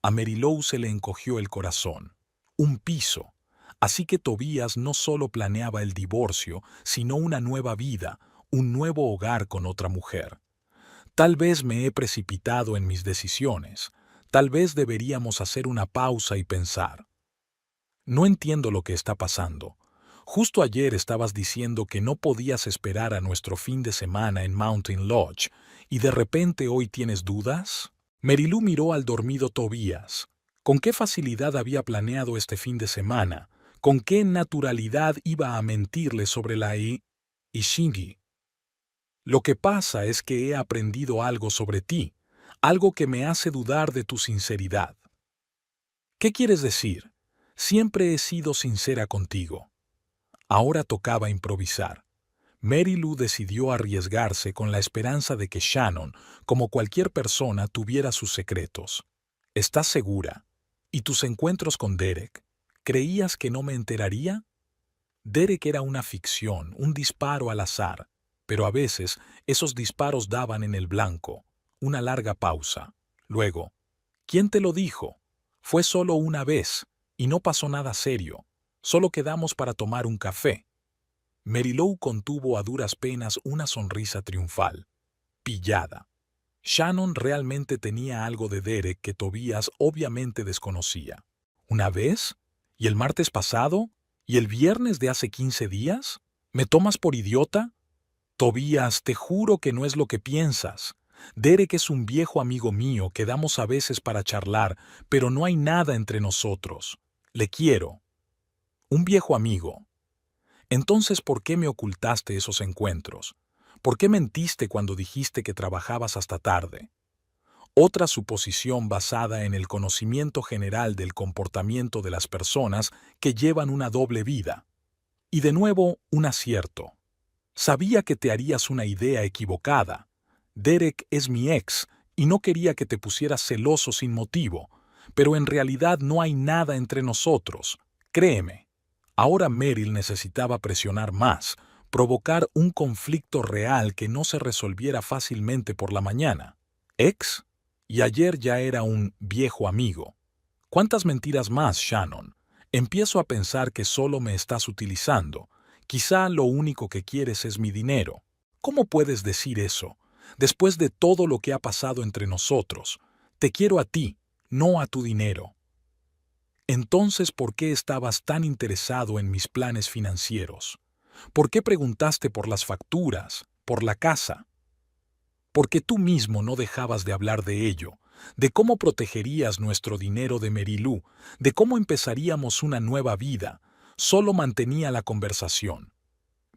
A Marilou se le encogió el corazón. Un piso. Así que Tobías no solo planeaba el divorcio, sino una nueva vida, un nuevo hogar con otra mujer. «Tal vez me he precipitado en mis decisiones. Tal vez deberíamos hacer una pausa y pensar». «No entiendo lo que está pasando. Justo ayer estabas diciendo que no podías esperar a nuestro fin de semana en Mountain Lodge, y de repente hoy tienes dudas». Marilou miró al dormido Tobías. ¿Con qué facilidad había planeado este fin de semana? ¿Con qué naturalidad iba a mentirle sobre la Ishingi? «Lo que pasa es que he aprendido algo sobre ti, algo que me hace dudar de tu sinceridad». «¿Qué quieres decir? Siempre he sido sincera contigo». Ahora tocaba improvisar. Marilou decidió arriesgarse con la esperanza de que Shannon, como cualquier persona, tuviera sus secretos. «¿Estás segura? ¿Y tus encuentros con Derek? ¿Creías que no me enteraría?» Derek era una ficción, un disparo al azar, pero a veces esos disparos daban en el blanco. Una larga pausa. Luego, «¿Quién te lo dijo? Fue solo una vez, y no pasó nada serio. Solo quedamos para tomar un café». Marilou contuvo a duras penas una sonrisa triunfal. Pillada. Shannon realmente tenía algo de Derek que Tobías obviamente desconocía. ¿Una vez? ¿Y el martes pasado? ¿Y el viernes de hace 15 días? ¿Me tomas por idiota? Tobías, te juro que no es lo que piensas. Derek es un viejo amigo mío que damos a veces para charlar, pero no hay nada entre nosotros. Le quiero. Un viejo amigo. Entonces, ¿por qué me ocultaste esos encuentros? ¿Por qué mentiste cuando dijiste que trabajabas hasta tarde? Otra suposición basada en el conocimiento general del comportamiento de las personas que llevan una doble vida. Y de nuevo, un acierto. Sabía que te harías una idea equivocada. Derek es mi ex y no quería que te pusieras celoso sin motivo, pero en realidad no hay nada entre nosotros. Créeme. Ahora Meryl necesitaba presionar más, provocar un conflicto real que no se resolviera fácilmente por la mañana. ¿Ex? Y ayer ya era un viejo amigo. ¿Cuántas mentiras más, Shannon? Empiezo a pensar que solo me estás utilizando. Quizá lo único que quieres es mi dinero. ¿Cómo puedes decir eso? Después de todo lo que ha pasado entre nosotros. Te quiero a ti, no a tu dinero. Entonces, ¿por qué estabas tan interesado en mis planes financieros? ¿Por qué preguntaste por las facturas, por la casa? Porque tú mismo no dejabas de hablar de ello, de cómo protegerías nuestro dinero de Marilou, de cómo empezaríamos una nueva vida. Solo mantenía la conversación.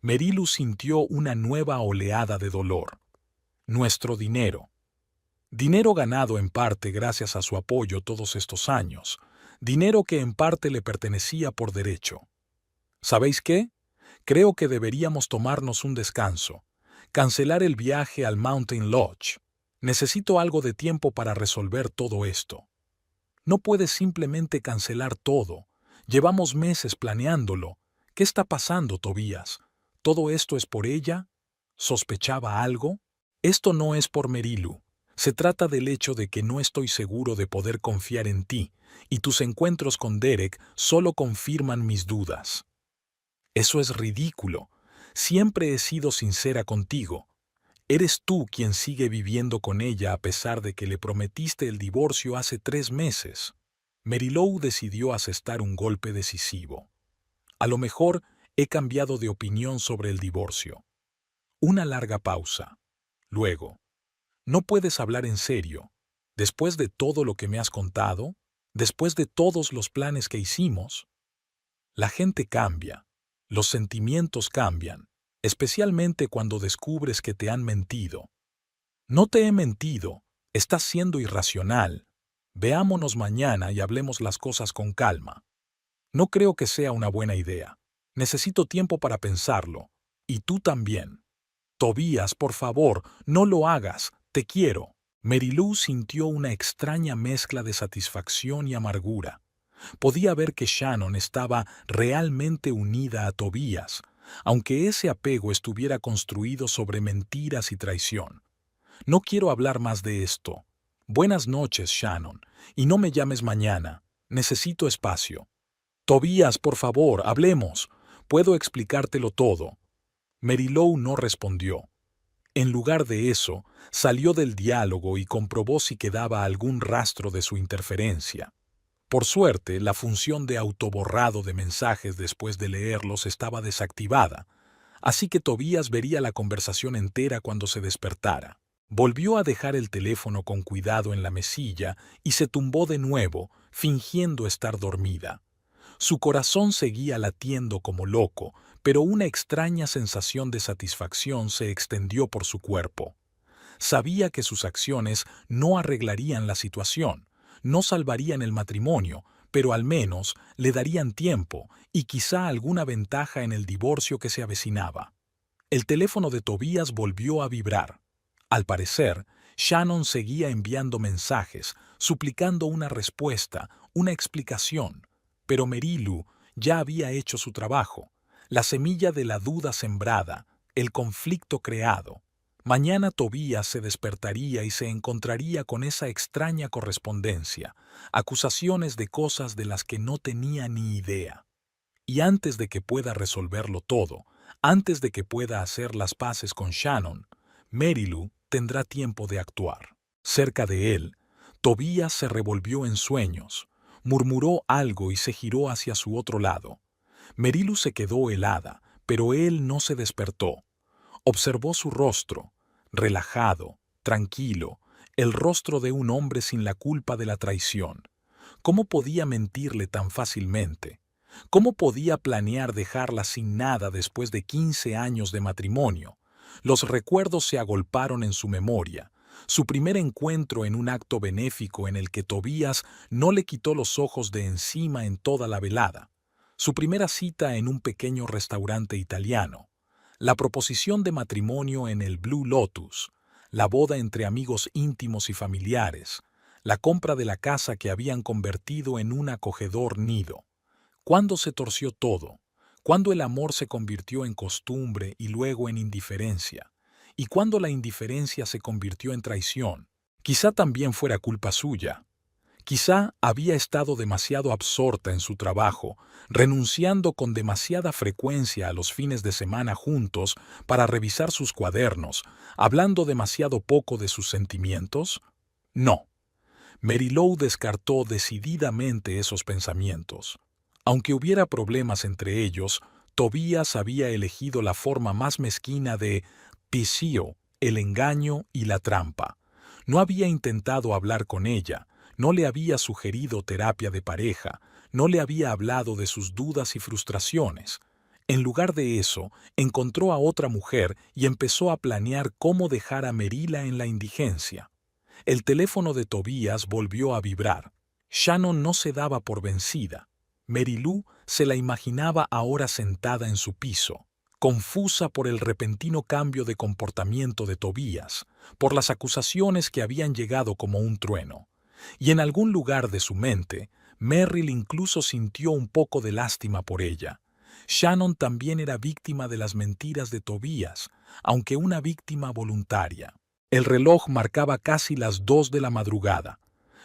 Marilou sintió una nueva oleada de dolor. Nuestro dinero. Dinero ganado en parte gracias a su apoyo todos estos años. Dinero que en parte le pertenecía por derecho. ¿Sabéis qué? Creo que deberíamos tomarnos un descanso. Cancelar el viaje al Mountain Lodge. Necesito algo de tiempo para resolver todo esto. No puedes simplemente cancelar todo. Llevamos meses planeándolo. ¿Qué está pasando, Tobías? ¿Todo esto es por ella? ¿Sospechaba algo? Esto no es por Marilou. Se trata del hecho de que no estoy seguro de poder confiar en ti, y tus encuentros con Derek solo confirman mis dudas. Eso es ridículo. Siempre he sido sincera contigo. Eres tú quien sigue viviendo con ella a pesar de que le prometiste el divorcio hace 3 meses. Marilou decidió asestar un golpe decisivo. A lo mejor he cambiado de opinión sobre el divorcio. Una larga pausa. Luego, ¿no puedes hablar en serio? Después de todo lo que me has contado, después de todos los planes que hicimos, la gente cambia, los sentimientos cambian, especialmente cuando descubres que te han mentido. No te he mentido, estás siendo irracional. Veámonos mañana y hablemos las cosas con calma. No creo que sea una buena idea. Necesito tiempo para pensarlo. Y tú también. Tobías, por favor, no lo hagas, te quiero. Marilou sintió una extraña mezcla de satisfacción y amargura. Podía ver que Shannon estaba realmente unida a Tobías, aunque ese apego estuviera construido sobre mentiras y traición. No quiero hablar más de esto. Buenas noches, Shannon, y no me llames mañana. Necesito espacio. Tobías, por favor, hablemos. Puedo explicártelo todo. Marilou no respondió. En lugar de eso, salió del diálogo y comprobó si quedaba algún rastro de su interferencia. Por suerte, la función de autoborrado de mensajes después de leerlos estaba desactivada, así que Tobías vería la conversación entera cuando se despertara. Volvió a dejar el teléfono con cuidado en la mesilla y se tumbó de nuevo, fingiendo estar dormida. Su corazón seguía latiendo como loco, pero una extraña sensación de satisfacción se extendió por su cuerpo. Sabía que sus acciones no arreglarían la situación, no salvarían el matrimonio, pero al menos le darían tiempo y quizá alguna ventaja en el divorcio que se avecinaba. El teléfono de Tobías volvió a vibrar. Al parecer, Shannon seguía enviando mensajes, suplicando una respuesta, una explicación, pero Marilou ya había hecho su trabajo. La semilla de la duda sembrada, el conflicto creado. Mañana Tobías se despertaría y se encontraría con esa extraña correspondencia, acusaciones de cosas de las que no tenía ni idea. Y antes de que pueda resolverlo todo, antes de que pueda hacer las paces con Shannon, Marilou tendrá tiempo de actuar. Cerca de él, Tobías se revolvió en sueños, murmuró algo y se giró hacia su otro lado. Marilou se quedó helada, pero él no se despertó. Observó su rostro, relajado, tranquilo, el rostro de un hombre sin la culpa de la traición. ¿Cómo podía mentirle tan fácilmente? ¿Cómo podía planear dejarla sin nada después de 15 años de matrimonio? Los recuerdos se agolparon en su memoria. Su primer encuentro en un acto benéfico en el que Tobías no le quitó los ojos de encima en toda la velada. Su primera cita en un pequeño restaurante italiano. La proposición de matrimonio en el Blue Lotus. La boda entre amigos íntimos y familiares. La compra de la casa que habían convertido en un acogedor nido. ¿Cuándo se torció todo? ¿Cuándo el amor se convirtió en costumbre y luego en indiferencia? ¿Y cuándo la indiferencia se convirtió en traición? Quizá también fuera culpa suya. Quizá había estado demasiado absorta en su trabajo, renunciando con demasiada frecuencia a los fines de semana juntos para revisar sus cuadernos, hablando demasiado poco de sus sentimientos. No. Marilou descartó decididamente esos pensamientos. Aunque hubiera problemas entre ellos, Tobías había elegido la forma más mezquina de picio, el engaño y la trampa. No había intentado hablar con ella, no le había sugerido terapia de pareja, no le había hablado de sus dudas y frustraciones. En lugar de eso, encontró a otra mujer y empezó a planear cómo dejar a Merila en la indigencia. El teléfono de Tobías volvió a vibrar. Shannon no se daba por vencida. Mary Lou se la imaginaba ahora sentada en su piso, confusa por el repentino cambio de comportamiento de Tobías, por las acusaciones que habían llegado como un trueno. Y en algún lugar de su mente, Merrill incluso sintió un poco de lástima por ella. Shannon también era víctima de las mentiras de Tobías, aunque una víctima voluntaria. El reloj marcaba casi las 2 de la madrugada.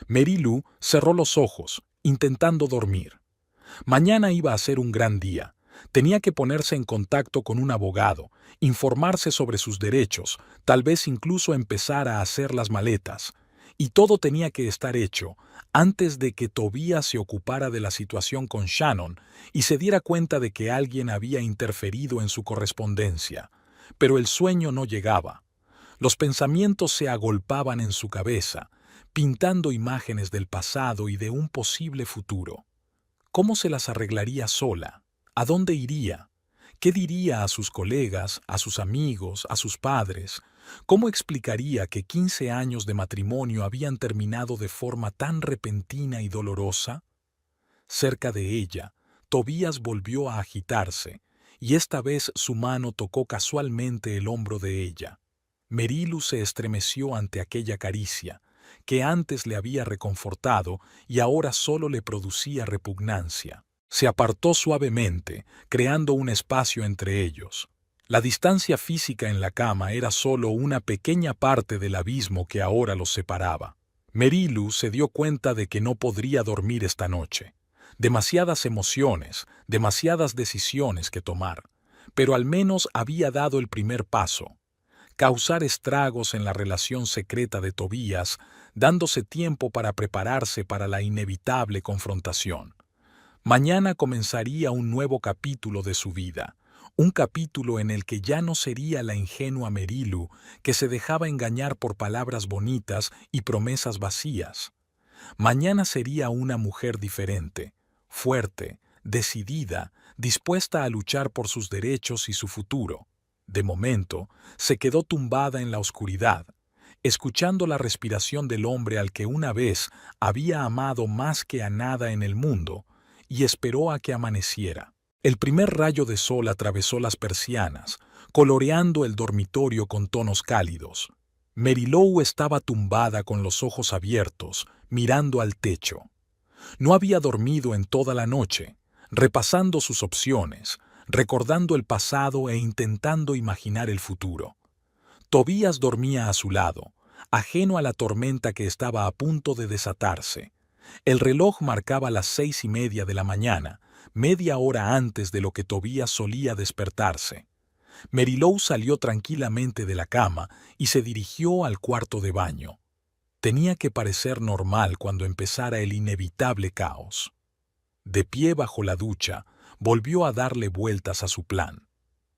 Mary Lou cerró los ojos, intentando dormir. Mañana iba a ser un gran día. Tenía que ponerse en contacto con un abogado, informarse sobre sus derechos, tal vez incluso empezar a hacer las maletas. Y todo tenía que estar hecho antes de que Tobías se ocupara de la situación con Shannon y se diera cuenta de que alguien había interferido en su correspondencia. Pero el sueño no llegaba. Los pensamientos se agolpaban en su cabeza, pintando imágenes del pasado y de un posible futuro. ¿Cómo se las arreglaría sola? ¿A dónde iría? ¿Qué diría a sus colegas, a sus amigos, a sus padres? ¿Cómo explicaría que 15 años de matrimonio habían terminado de forma tan repentina y dolorosa? Cerca de ella, Tobías volvió a agitarse, y esta vez su mano tocó casualmente el hombro de ella. Mary Lou se estremeció ante aquella caricia, que antes le había reconfortado y ahora solo le producía repugnancia. Se apartó suavemente, creando un espacio entre ellos. La distancia física en la cama era solo una pequeña parte del abismo que ahora los separaba. Mary Lou se dio cuenta de que no podría dormir esta noche. Demasiadas emociones, demasiadas decisiones que tomar, pero al menos había dado el primer paso. Causar estragos en la relación secreta de Tobías, dándose tiempo para prepararse para la inevitable confrontación. Mañana comenzaría un nuevo capítulo de su vida, un capítulo en el que ya no sería la ingenua Mary Lou que se dejaba engañar por palabras bonitas y promesas vacías. Mañana sería una mujer diferente, fuerte, decidida, dispuesta a luchar por sus derechos y su futuro. De momento, se quedó tumbada en la oscuridad, escuchando la respiración del hombre al que una vez había amado más que a nada en el mundo, y esperó a que amaneciera. El primer rayo de sol atravesó las persianas, coloreando el dormitorio con tonos cálidos. Mary Lou estaba tumbada con los ojos abiertos, mirando al techo. No había dormido en toda la noche, repasando sus opciones, recordando el pasado e intentando imaginar el futuro. Tobías dormía a su lado, ajeno a la tormenta que estaba a punto de desatarse. El reloj marcaba las 6:30 de la mañana, media hora antes de lo que Tobías solía despertarse. Mary Lou salió tranquilamente de la cama y se dirigió al cuarto de baño. Tenía que parecer normal cuando empezara el inevitable caos. De pie bajo la ducha, volvió a darle vueltas a su plan.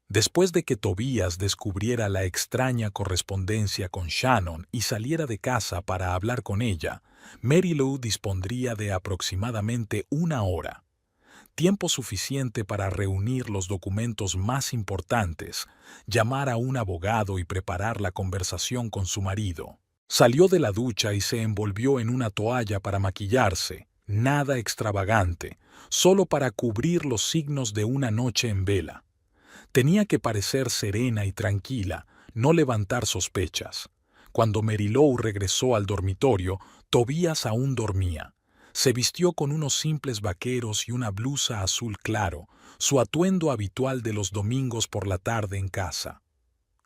Después de que Tobías descubriera la extraña correspondencia con Shannon y saliera de casa para hablar con ella, Mary Lou dispondría de aproximadamente 1 hora. Tiempo suficiente para reunir los documentos más importantes, llamar a un abogado y preparar la conversación con su marido. Salió de la ducha y se envolvió en una toalla para maquillarse, nada extravagante, solo para cubrir los signos de una noche en vela. Tenía que parecer serena y tranquila, no levantar sospechas. Cuando Mary Lou regresó al dormitorio, Tobías aún dormía. Se vistió con unos simples vaqueros y una blusa azul claro, su atuendo habitual de los domingos por la tarde en casa.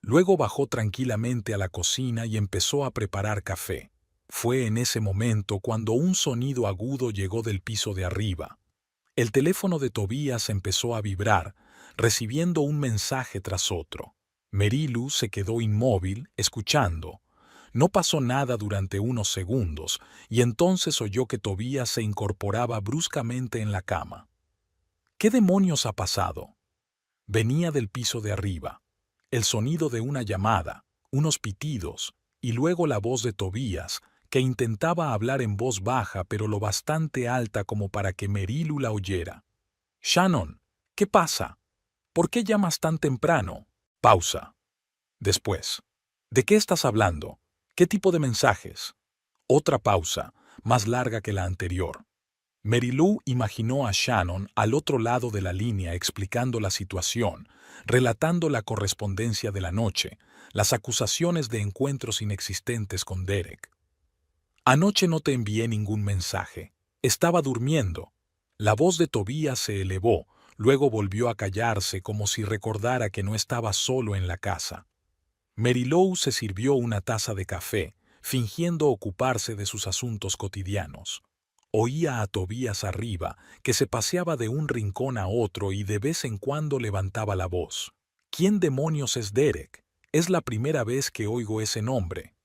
Luego bajó tranquilamente a la cocina y empezó a preparar café. Fue en ese momento cuando un sonido agudo llegó del piso de arriba. El teléfono de Tobías empezó a vibrar, recibiendo un mensaje tras otro. Mary Lou se quedó inmóvil, escuchando. No pasó nada durante unos segundos, y entonces oyó que Tobías se incorporaba bruscamente en la cama. ¿Qué demonios ha pasado? Venía del piso de arriba. El sonido de una llamada, unos pitidos, y luego la voz de Tobías, que intentaba hablar en voz baja pero lo bastante alta como para que Merilu la oyera. «Shannon, ¿qué pasa? ¿Por qué llamas tan temprano?» Pausa. Después. «¿De qué estás hablando? ¿Qué tipo de mensajes?» Otra pausa, más larga que la anterior. Merilu imaginó a Shannon al otro lado de la línea explicando la situación, relatando la correspondencia de la noche, las acusaciones de encuentros inexistentes con Derek. «Anoche no te envié ningún mensaje. Estaba durmiendo». La voz de Tobías se elevó, luego volvió a callarse como si recordara que no estaba solo en la casa. Merilu se sirvió una taza de café, fingiendo ocuparse de sus asuntos cotidianos. Oía a Tobías arriba, que se paseaba de un rincón a otro y de vez en cuando levantaba la voz. «¿Quién demonios es Derek? Es la primera vez que oigo ese nombre».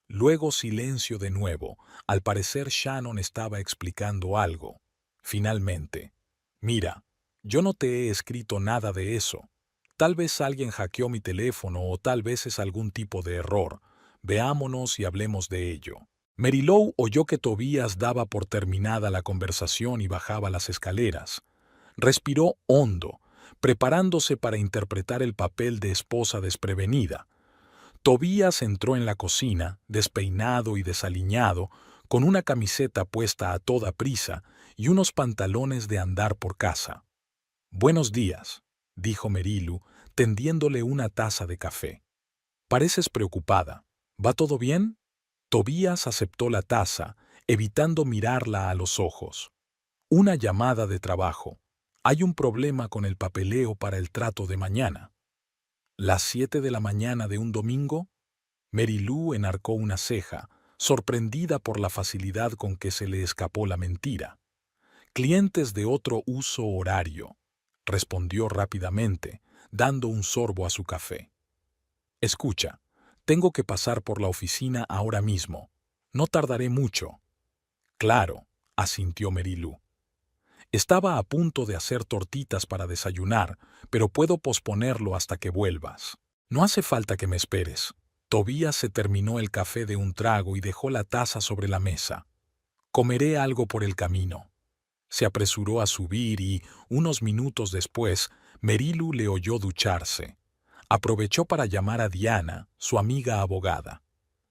Luego silencio de nuevo. Al parecer Shannon estaba explicando algo. Finalmente. «Mira, yo no te he escrito nada de eso. Tal vez alguien hackeó mi teléfono o tal vez es algún tipo de error. Veámonos y hablemos de ello». Merilu oyó que Tobías daba por terminada la conversación y bajaba las escaleras. Respiró hondo, preparándose para interpretar el papel de esposa desprevenida. Tobías entró en la cocina, despeinado y desaliñado, con una camiseta puesta a toda prisa y unos pantalones de andar por casa. «Buenos días», dijo Merilu, tendiéndole una taza de café. «Pareces preocupada. ¿Va todo bien?» Tobías aceptó la taza, evitando mirarla a los ojos. «Una llamada de trabajo. Hay un problema con el papeleo para el trato de mañana». «¿Las 7 de la mañana de un domingo?» Merilu enarcó una ceja, sorprendida por la facilidad con que se le escapó la mentira. «Clientes de otro uso horario», respondió rápidamente, dando un sorbo a su café. «Escucha, tengo que pasar por la oficina ahora mismo. No tardaré mucho». «Claro», asintió Merilu. «Estaba a punto de hacer tortitas para desayunar, pero puedo posponerlo hasta que vuelvas». «No hace falta que me esperes». Tobías se terminó el café de un trago y dejó la taza sobre la mesa. «Comeré algo por el camino». Se apresuró a subir y, unos minutos después, Merilu le oyó ducharse. Aprovechó para llamar a Diana, su amiga abogada.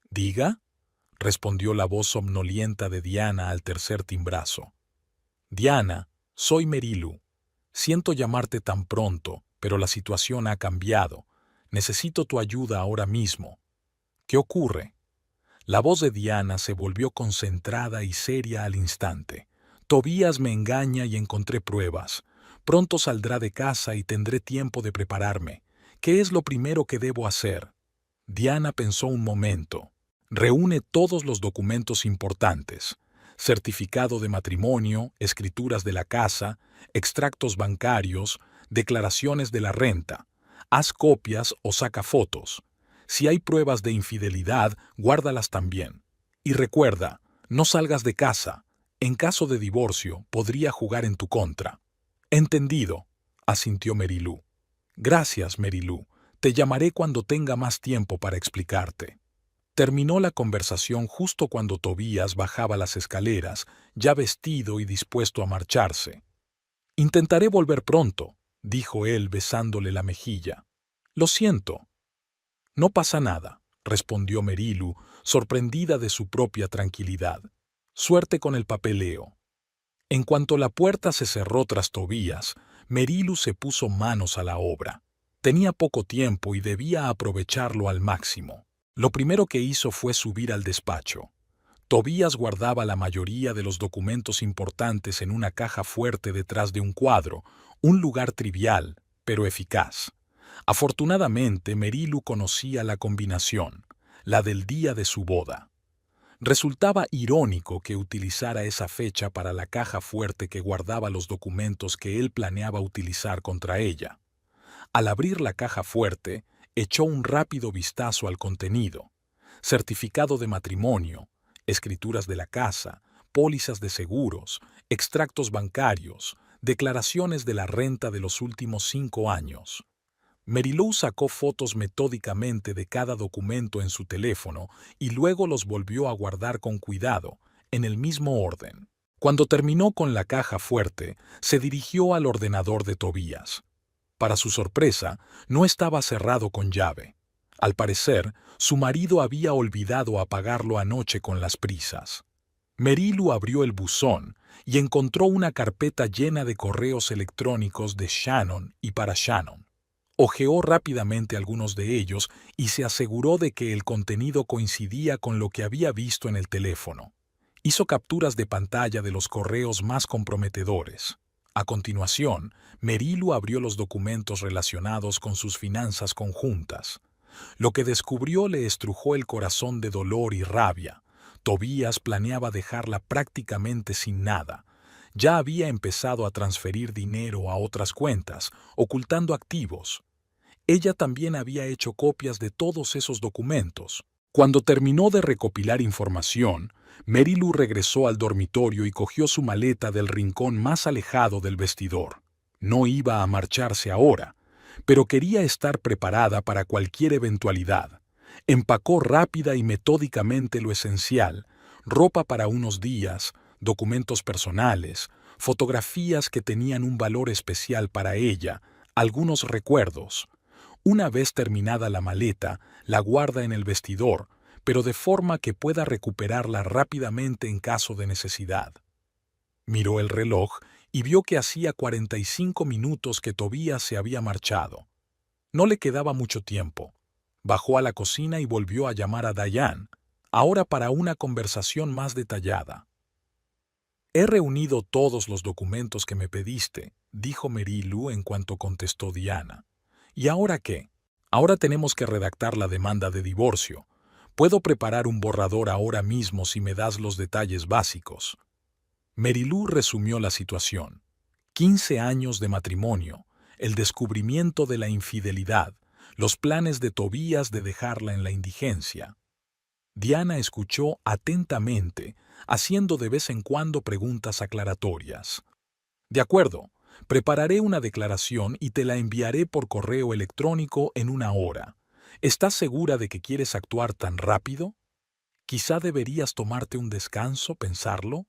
«¿Diga?», respondió la voz somnolienta de Diana al tercer timbrazo. «Diana, soy Merilu. Siento llamarte tan pronto, pero la situación ha cambiado. Necesito tu ayuda ahora mismo». «¿Qué ocurre?». La voz de Diana se volvió concentrada y seria al instante. «Tobías me engaña y encontré pruebas. Pronto saldrá de casa y tendré tiempo de prepararme. ¿Qué es lo primero que debo hacer?». Diana pensó un momento. «Reúne todos los documentos importantes. Certificado de matrimonio, escrituras de la casa, extractos bancarios, declaraciones de la renta. Haz copias o saca fotos. Si hay pruebas de infidelidad, guárdalas también. Y recuerda, no salgas de casa. En caso de divorcio, podría jugar en tu contra». «Entendido», asintió Merilu. «Gracias, Merilu. Te llamaré cuando tenga más tiempo para explicarte». Terminó la conversación justo cuando Tobías bajaba las escaleras, ya vestido y dispuesto a marcharse. «Intentaré volver pronto», dijo él besándole la mejilla. «Lo siento». «No pasa nada», respondió Merilu, sorprendida de su propia tranquilidad. «Suerte con el papeleo». En cuanto la puerta se cerró tras Tobías, Merilu se puso manos a la obra. Tenía poco tiempo y debía aprovecharlo al máximo. Lo primero que hizo fue subir al despacho. Tobías guardaba la mayoría de los documentos importantes en una caja fuerte detrás de un cuadro, un lugar trivial, pero eficaz. Afortunadamente, Merilu conocía la combinación, la del día de su boda. Resultaba irónico que utilizara esa fecha para la caja fuerte que guardaba los documentos que él planeaba utilizar contra ella. Al abrir la caja fuerte, echó un rápido vistazo al contenido: certificado de matrimonio, escrituras de la casa, pólizas de seguros, extractos bancarios, declaraciones de la renta de los últimos 5 años. Marilou sacó fotos metódicamente de cada documento en su teléfono y luego los volvió a guardar con cuidado, en el mismo orden. Cuando terminó con la caja fuerte, se dirigió al ordenador de Tobías. Para su sorpresa, no estaba cerrado con llave. Al parecer, su marido había olvidado apagarlo anoche con las prisas. Marilou abrió el buzón y encontró una carpeta llena de correos electrónicos de Shannon y para Shannon. Hojeó rápidamente algunos de ellos y se aseguró de que el contenido coincidía con lo que había visto en el teléfono. Hizo capturas de pantalla de los correos más comprometedores. A continuación, Marilou abrió los documentos relacionados con sus finanzas conjuntas. Lo que descubrió le estrujó el corazón de dolor y rabia. Tobías planeaba dejarla prácticamente sin nada. Ya había empezado a transferir dinero a otras cuentas, ocultando activos. Ella también había hecho copias de todos esos documentos. Cuando terminó de recopilar información, Marilou regresó al dormitorio y cogió su maleta del rincón más alejado del vestidor. No iba a marcharse ahora, pero quería estar preparada para cualquier eventualidad. Empacó rápida y metódicamente lo esencial: ropa para unos días, documentos personales, fotografías que tenían un valor especial para ella, algunos recuerdos. Una vez terminada la maleta, la guarda en el vestidor, pero de forma que pueda recuperarla rápidamente en caso de necesidad. Miró el reloj y vio que hacía 45 minutos que Tobías se había marchado. No le quedaba mucho tiempo. Bajó a la cocina y volvió a llamar a Diane, ahora para una conversación más detallada. «He reunido todos los documentos que me pediste», dijo Marilou en cuanto contestó Diana. «¿Y ahora qué? Ahora tenemos que redactar la demanda de divorcio. Puedo preparar un borrador ahora mismo si me das los detalles básicos». Marilou resumió la situación. 15 años de matrimonio, el descubrimiento de la infidelidad, los planes de Tobías de dejarla en la indigencia. Diana escuchó atentamente, haciendo de vez en cuando preguntas aclaratorias. «De acuerdo, prepararé una declaración y te la enviaré por correo electrónico en 1 hora. ¿Estás segura de que quieres actuar tan rápido? Quizá deberías tomarte un descanso, pensarlo».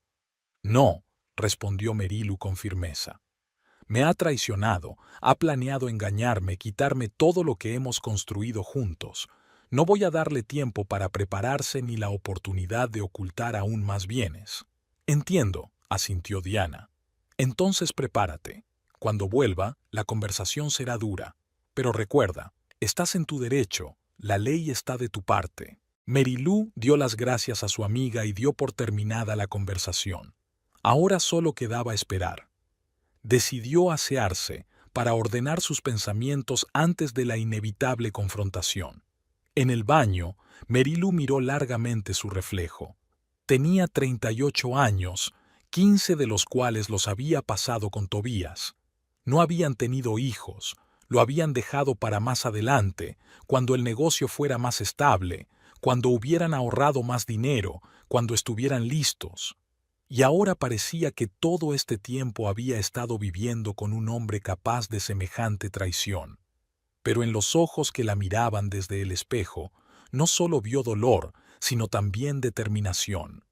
«No», respondió Marilou con firmeza. «Me ha traicionado, ha planeado engañarme, quitarme todo lo que hemos construido juntos. No voy a darle tiempo para prepararse ni la oportunidad de ocultar aún más bienes». «Entiendo», asintió Diana. «Entonces prepárate. Cuando vuelva, la conversación será dura. Pero recuerda, estás en tu derecho, la ley está de tu parte». Marilou dio las gracias a su amiga y dio por terminada la conversación. Ahora solo quedaba esperar. Decidió asearse para ordenar sus pensamientos antes de la inevitable confrontación. En el baño, Marilou miró largamente su reflejo. Tenía 38 años, 15 de los cuales los había pasado con Tobías. No habían tenido hijos, lo habían dejado para más adelante, cuando el negocio fuera más estable, cuando hubieran ahorrado más dinero, cuando estuvieran listos. Y ahora parecía que todo este tiempo había estado viviendo con un hombre capaz de semejante traición. Pero en los ojos que la miraban desde el espejo, no solo vio dolor, sino también determinación.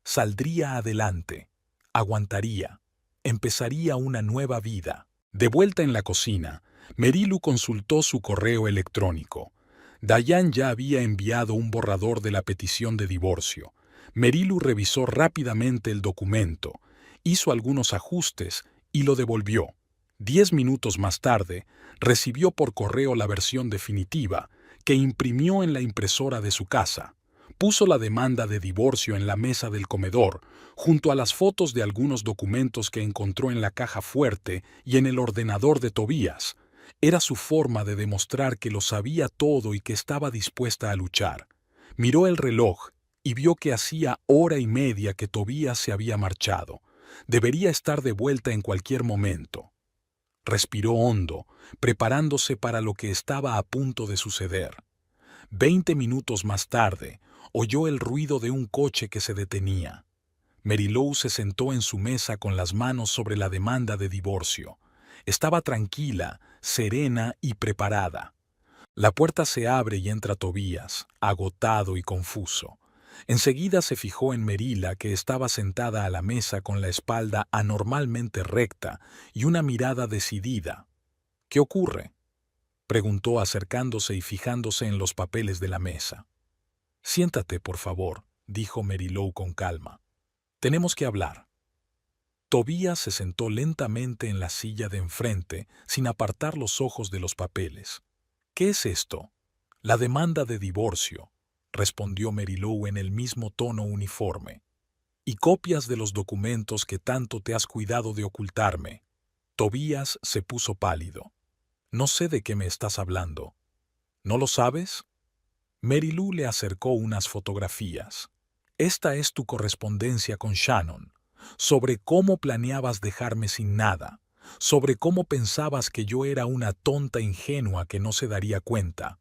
Saldría adelante, aguantaría, empezaría una nueva vida. De vuelta en la cocina, Marilou consultó su correo electrónico. Diane ya había enviado un borrador de la petición de divorcio. Marilou revisó rápidamente el documento, hizo algunos ajustes y lo devolvió. 10 minutos más tarde, recibió por correo la versión definitiva, que imprimió en la impresora de su casa. Puso la demanda de divorcio en la mesa del comedor, junto a las fotos de algunos documentos que encontró en la caja fuerte y en el ordenador de Tobías. Era su forma de demostrar que lo sabía todo y que estaba dispuesta a luchar. Miró el reloj y vio que hacía 1 hora y media que Tobías se había marchado. Debería estar de vuelta en cualquier momento. Respiró hondo, preparándose para lo que estaba a punto de suceder. 20 minutos más tarde, oyó el ruido de un coche que se detenía. Marilou se sentó en su mesa con las manos sobre la demanda de divorcio. Estaba tranquila, serena y preparada. La puerta se abre y entra Tobías, agotado y confuso. Enseguida se fijó en Merila, que estaba sentada a la mesa con la espalda anormalmente recta y una mirada decidida. «¿Qué ocurre?», preguntó acercándose y fijándose en los papeles de la mesa. «Siéntate, por favor», dijo Merilou con calma. «Tenemos que hablar». Tobías se sentó lentamente en la silla de enfrente, sin apartar los ojos de los papeles. «¿Qué es esto?». «La demanda de divorcio», respondió Merilou en el mismo tono uniforme. «Y copias de los documentos que tanto te has cuidado de ocultarme». Tobías se puso pálido. «No sé de qué me estás hablando». «¿No lo sabes?». Merilou le acercó unas fotografías. «Esta es tu correspondencia con Shannon, sobre cómo planeabas dejarme sin nada, sobre cómo pensabas que yo era una tonta ingenua que no se daría cuenta».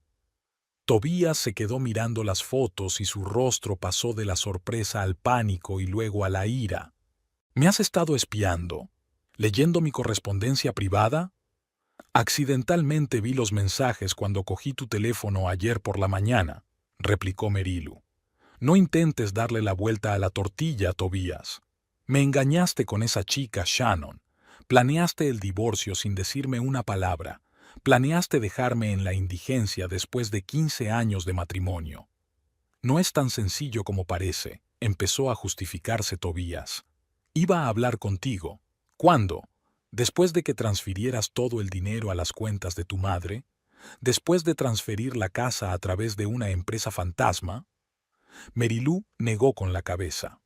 Tobías se quedó mirando las fotos y su rostro pasó de la sorpresa al pánico y luego a la ira. «¿Me has estado espiando? ¿Leyendo mi correspondencia privada?». «Accidentalmente vi los mensajes cuando cogí tu teléfono ayer por la mañana», replicó Merilou. «No intentes darle la vuelta a la tortilla, Tobías. Me engañaste con esa chica, Shannon. Planeaste el divorcio sin decirme una palabra. Planeaste dejarme en la indigencia después de 15 años de matrimonio». «No es tan sencillo como parece», empezó a justificarse Tobías. «Iba a hablar contigo». «¿Cuándo?». «Después de que transfirieras todo el dinero a las cuentas de tu madre, después de transferir la casa a través de una empresa fantasma». Merilou negó con la cabeza.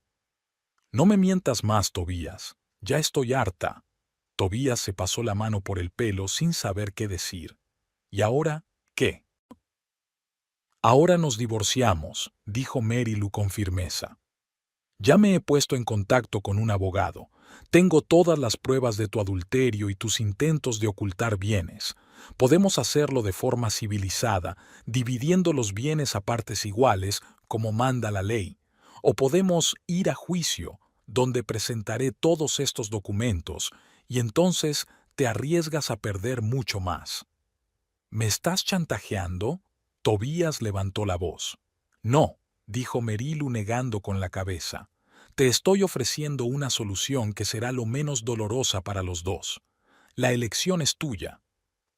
«No me mientas más, Tobías. Ya estoy harta». Tobías se pasó la mano por el pelo sin saber qué decir. «¿Y ahora qué?». «Ahora nos divorciamos», dijo Merilou con firmeza. «Ya me he puesto en contacto con un abogado. Tengo todas las pruebas de tu adulterio y tus intentos de ocultar bienes. Podemos hacerlo de forma civilizada, dividiendo los bienes a partes iguales, como manda la ley. O podemos ir a juicio, donde presentaré todos estos documentos, y entonces te arriesgas a perder mucho más». «¿Me estás chantajeando?». Tobías levantó la voz. «No», dijo Merilou negando con la cabeza. «Te estoy ofreciendo una solución que será lo menos dolorosa para los dos. La elección es tuya».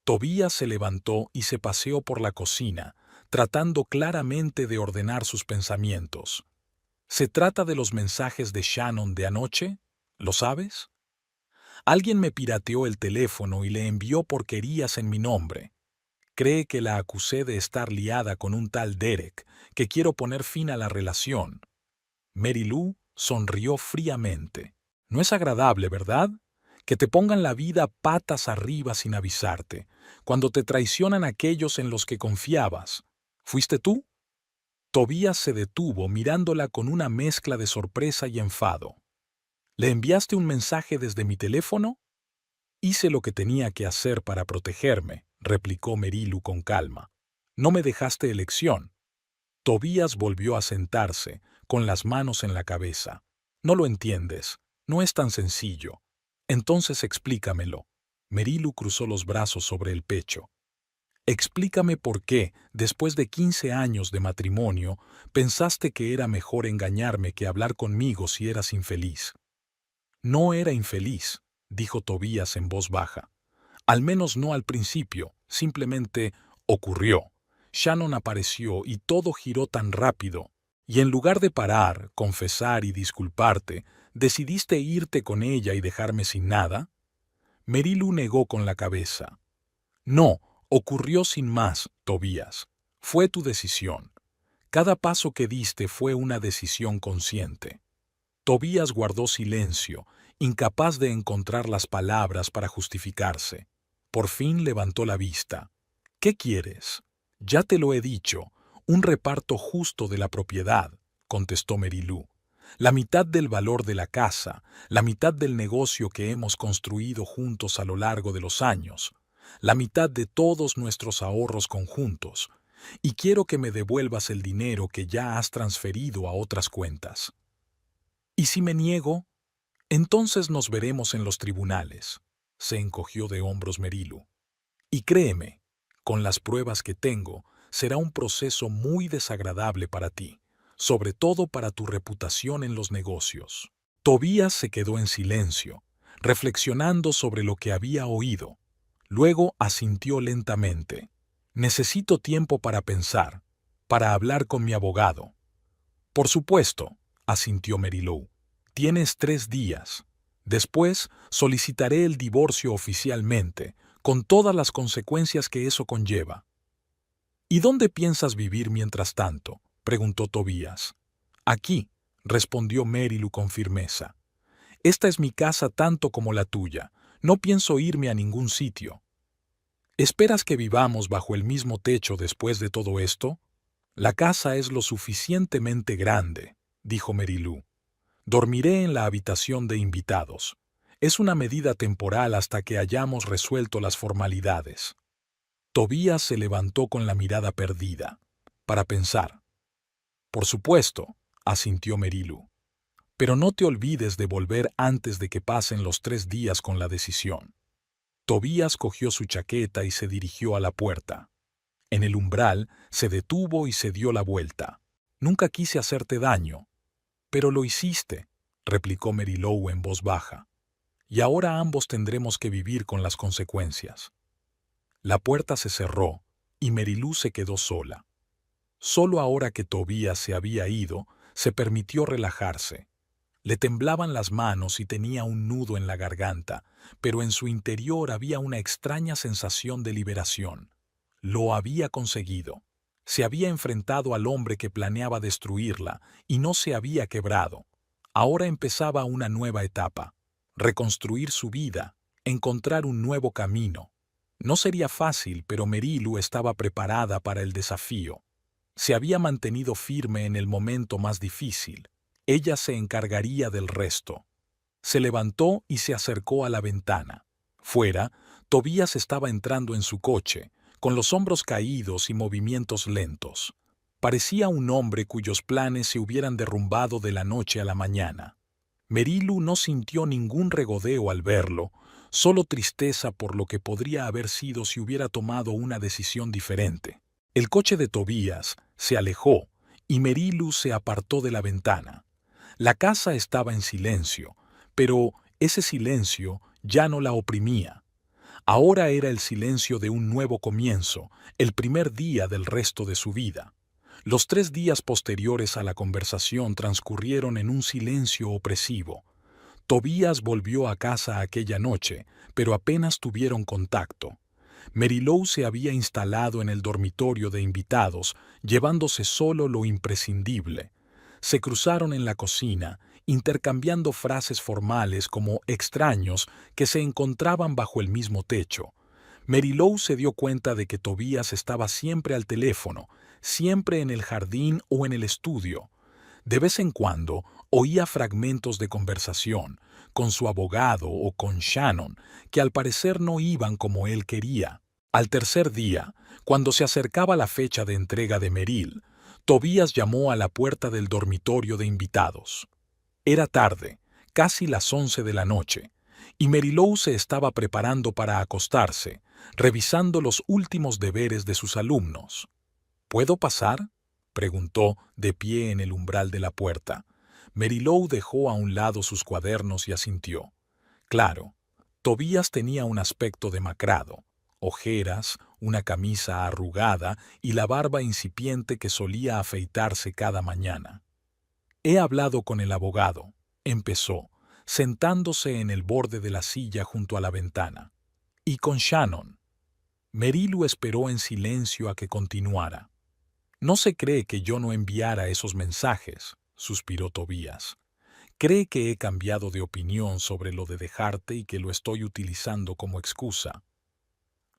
Tobías se levantó y se paseó por la cocina, tratando claramente de ordenar sus pensamientos. «¿Se trata de los mensajes de Shannon de anoche? ¿Lo sabes? Alguien me pirateó el teléfono y le envió porquerías en mi nombre. Cree que la acusé de estar liada con un tal Derek, que quiero poner fin a la relación». Merilou sonrió fríamente. «No es agradable, ¿verdad? Que te pongan la vida patas arriba sin avisarte, cuando te traicionan aquellos en los que confiabas. ¿Fuiste tú?». Tobías se detuvo mirándola con una mezcla de sorpresa y enfado. «¿Le enviaste un mensaje desde mi teléfono?». «Hice lo que tenía que hacer para protegerme», replicó Merilou con calma. «No me dejaste elección». Tobías volvió a sentarse, con las manos en la cabeza. «No lo entiendes. No es tan sencillo. Entonces explícamelo». Merilou cruzó los brazos sobre el pecho. «Explícame por qué, después de 15 años de matrimonio, pensaste que era mejor engañarme que hablar conmigo si eras infeliz». «No era infeliz», dijo Tobías en voz baja. «Al menos no al principio, simplemente ocurrió. Shannon apareció y todo giró tan rápido. Y en lugar de parar, confesar y disculparte, ¿decidiste irte con ella y dejarme sin nada?». Merilou negó con la cabeza. «No, ocurrió sin más, Tobías. Fue tu decisión. Cada paso que diste fue una decisión consciente». Tobías guardó silencio, incapaz de encontrar las palabras para justificarse. Por fin levantó la vista. «¿Qué quieres?». «Ya te lo he dicho, un reparto justo de la propiedad», contestó Merilou. «La mitad del valor de la casa, la mitad del negocio que hemos construido juntos a lo largo de los años, la mitad de todos nuestros ahorros conjuntos, y quiero que me devuelvas el dinero que ya has transferido a otras cuentas». «¿Y si me niego?». «Entonces nos veremos en los tribunales», se encogió de hombros Merilou. Y créeme, con las pruebas que tengo, será un proceso muy desagradable para ti, sobre todo para tu reputación en los negocios. Tobías se quedó en silencio, reflexionando sobre lo que había oído. Luego asintió lentamente. Necesito tiempo para pensar, para hablar con mi abogado. Por supuesto, asintió Marilou. Tienes 3 días. Después solicitaré el divorcio oficialmente, con todas las consecuencias que eso conlleva. ¿Y dónde piensas vivir mientras tanto?, preguntó Tobías. Aquí, respondió Marilou con firmeza. Esta es mi casa tanto como la tuya. No pienso irme a ningún sitio. ¿Esperas que vivamos bajo el mismo techo después de todo esto? La casa es lo suficientemente grande, dijo Marilou. Dormiré en la habitación de invitados. Es una medida temporal hasta que hayamos resuelto las formalidades. Tobías se levantó con la mirada perdida, para pensar. Por supuesto, asintió Marilou. Pero no te olvides de volver antes de que pasen los 3 días con la decisión. Tobías cogió su chaqueta y se dirigió a la puerta. En el umbral se detuvo y se dio la vuelta. Nunca quise hacerte daño. Pero lo hiciste, replicó Marilou en voz baja. Y ahora ambos tendremos que vivir con las consecuencias. La puerta se cerró y Marilou se quedó sola. Solo ahora que Tobías se había ido, se permitió relajarse. Le temblaban las manos y tenía un nudo en la garganta, pero en su interior había una extraña sensación de liberación. Lo había conseguido. Se había enfrentado al hombre que planeaba destruirla y no se había quebrado. Ahora empezaba una nueva etapa. Reconstruir su vida, encontrar un nuevo camino. No sería fácil, pero Marilou estaba preparada para el desafío. Se había mantenido firme en el momento más difícil. Ella se encargaría del resto. Se levantó y se acercó a la ventana. Fuera, Tobías estaba entrando en su coche, con los hombros caídos y movimientos lentos. Parecía un hombre cuyos planes se hubieran derrumbado de la noche a la mañana. Marilou no sintió ningún regodeo al verlo, solo tristeza por lo que podría haber sido si hubiera tomado una decisión diferente. El coche de Tobías se alejó y Marilou se apartó de la ventana. La casa estaba en silencio, pero ese silencio ya no la oprimía. Ahora era el silencio de un nuevo comienzo, el primer día del resto de su vida. Los 3 días posteriores a la conversación transcurrieron en un silencio opresivo. Tobías volvió a casa aquella noche, pero apenas tuvieron contacto. Marilou se había instalado en el dormitorio de invitados, llevándose solo lo imprescindible. Se cruzaron en la cocina, intercambiando frases formales como extraños que se encontraban bajo el mismo techo. Marilou se dio cuenta de que Tobías estaba siempre al teléfono, siempre en el jardín o en el estudio. De vez en cuando oía fragmentos de conversación, con su abogado o con Shannon, que al parecer no iban como él quería. Al tercer día, cuando se acercaba la fecha de entrega de Meryl, Tobías llamó a la puerta del dormitorio de invitados. Era tarde, casi las 11 de la noche, y Marilou se estaba preparando para acostarse, revisando los últimos deberes de sus alumnos. ¿Puedo pasar?, preguntó, de pie en el umbral de la puerta. Marilou dejó a un lado sus cuadernos y asintió. Claro, Tobías tenía un aspecto demacrado, ojeras, una camisa arrugada y la barba incipiente que solía afeitarse cada mañana. He hablado con el abogado, empezó, sentándose en el borde de la silla junto a la ventana. Y con Shannon. Marilou esperó en silencio a que continuara. No se cree que yo no enviara esos mensajes, suspiró Tobías. Cree que he cambiado de opinión sobre lo de dejarte y que lo estoy utilizando como excusa.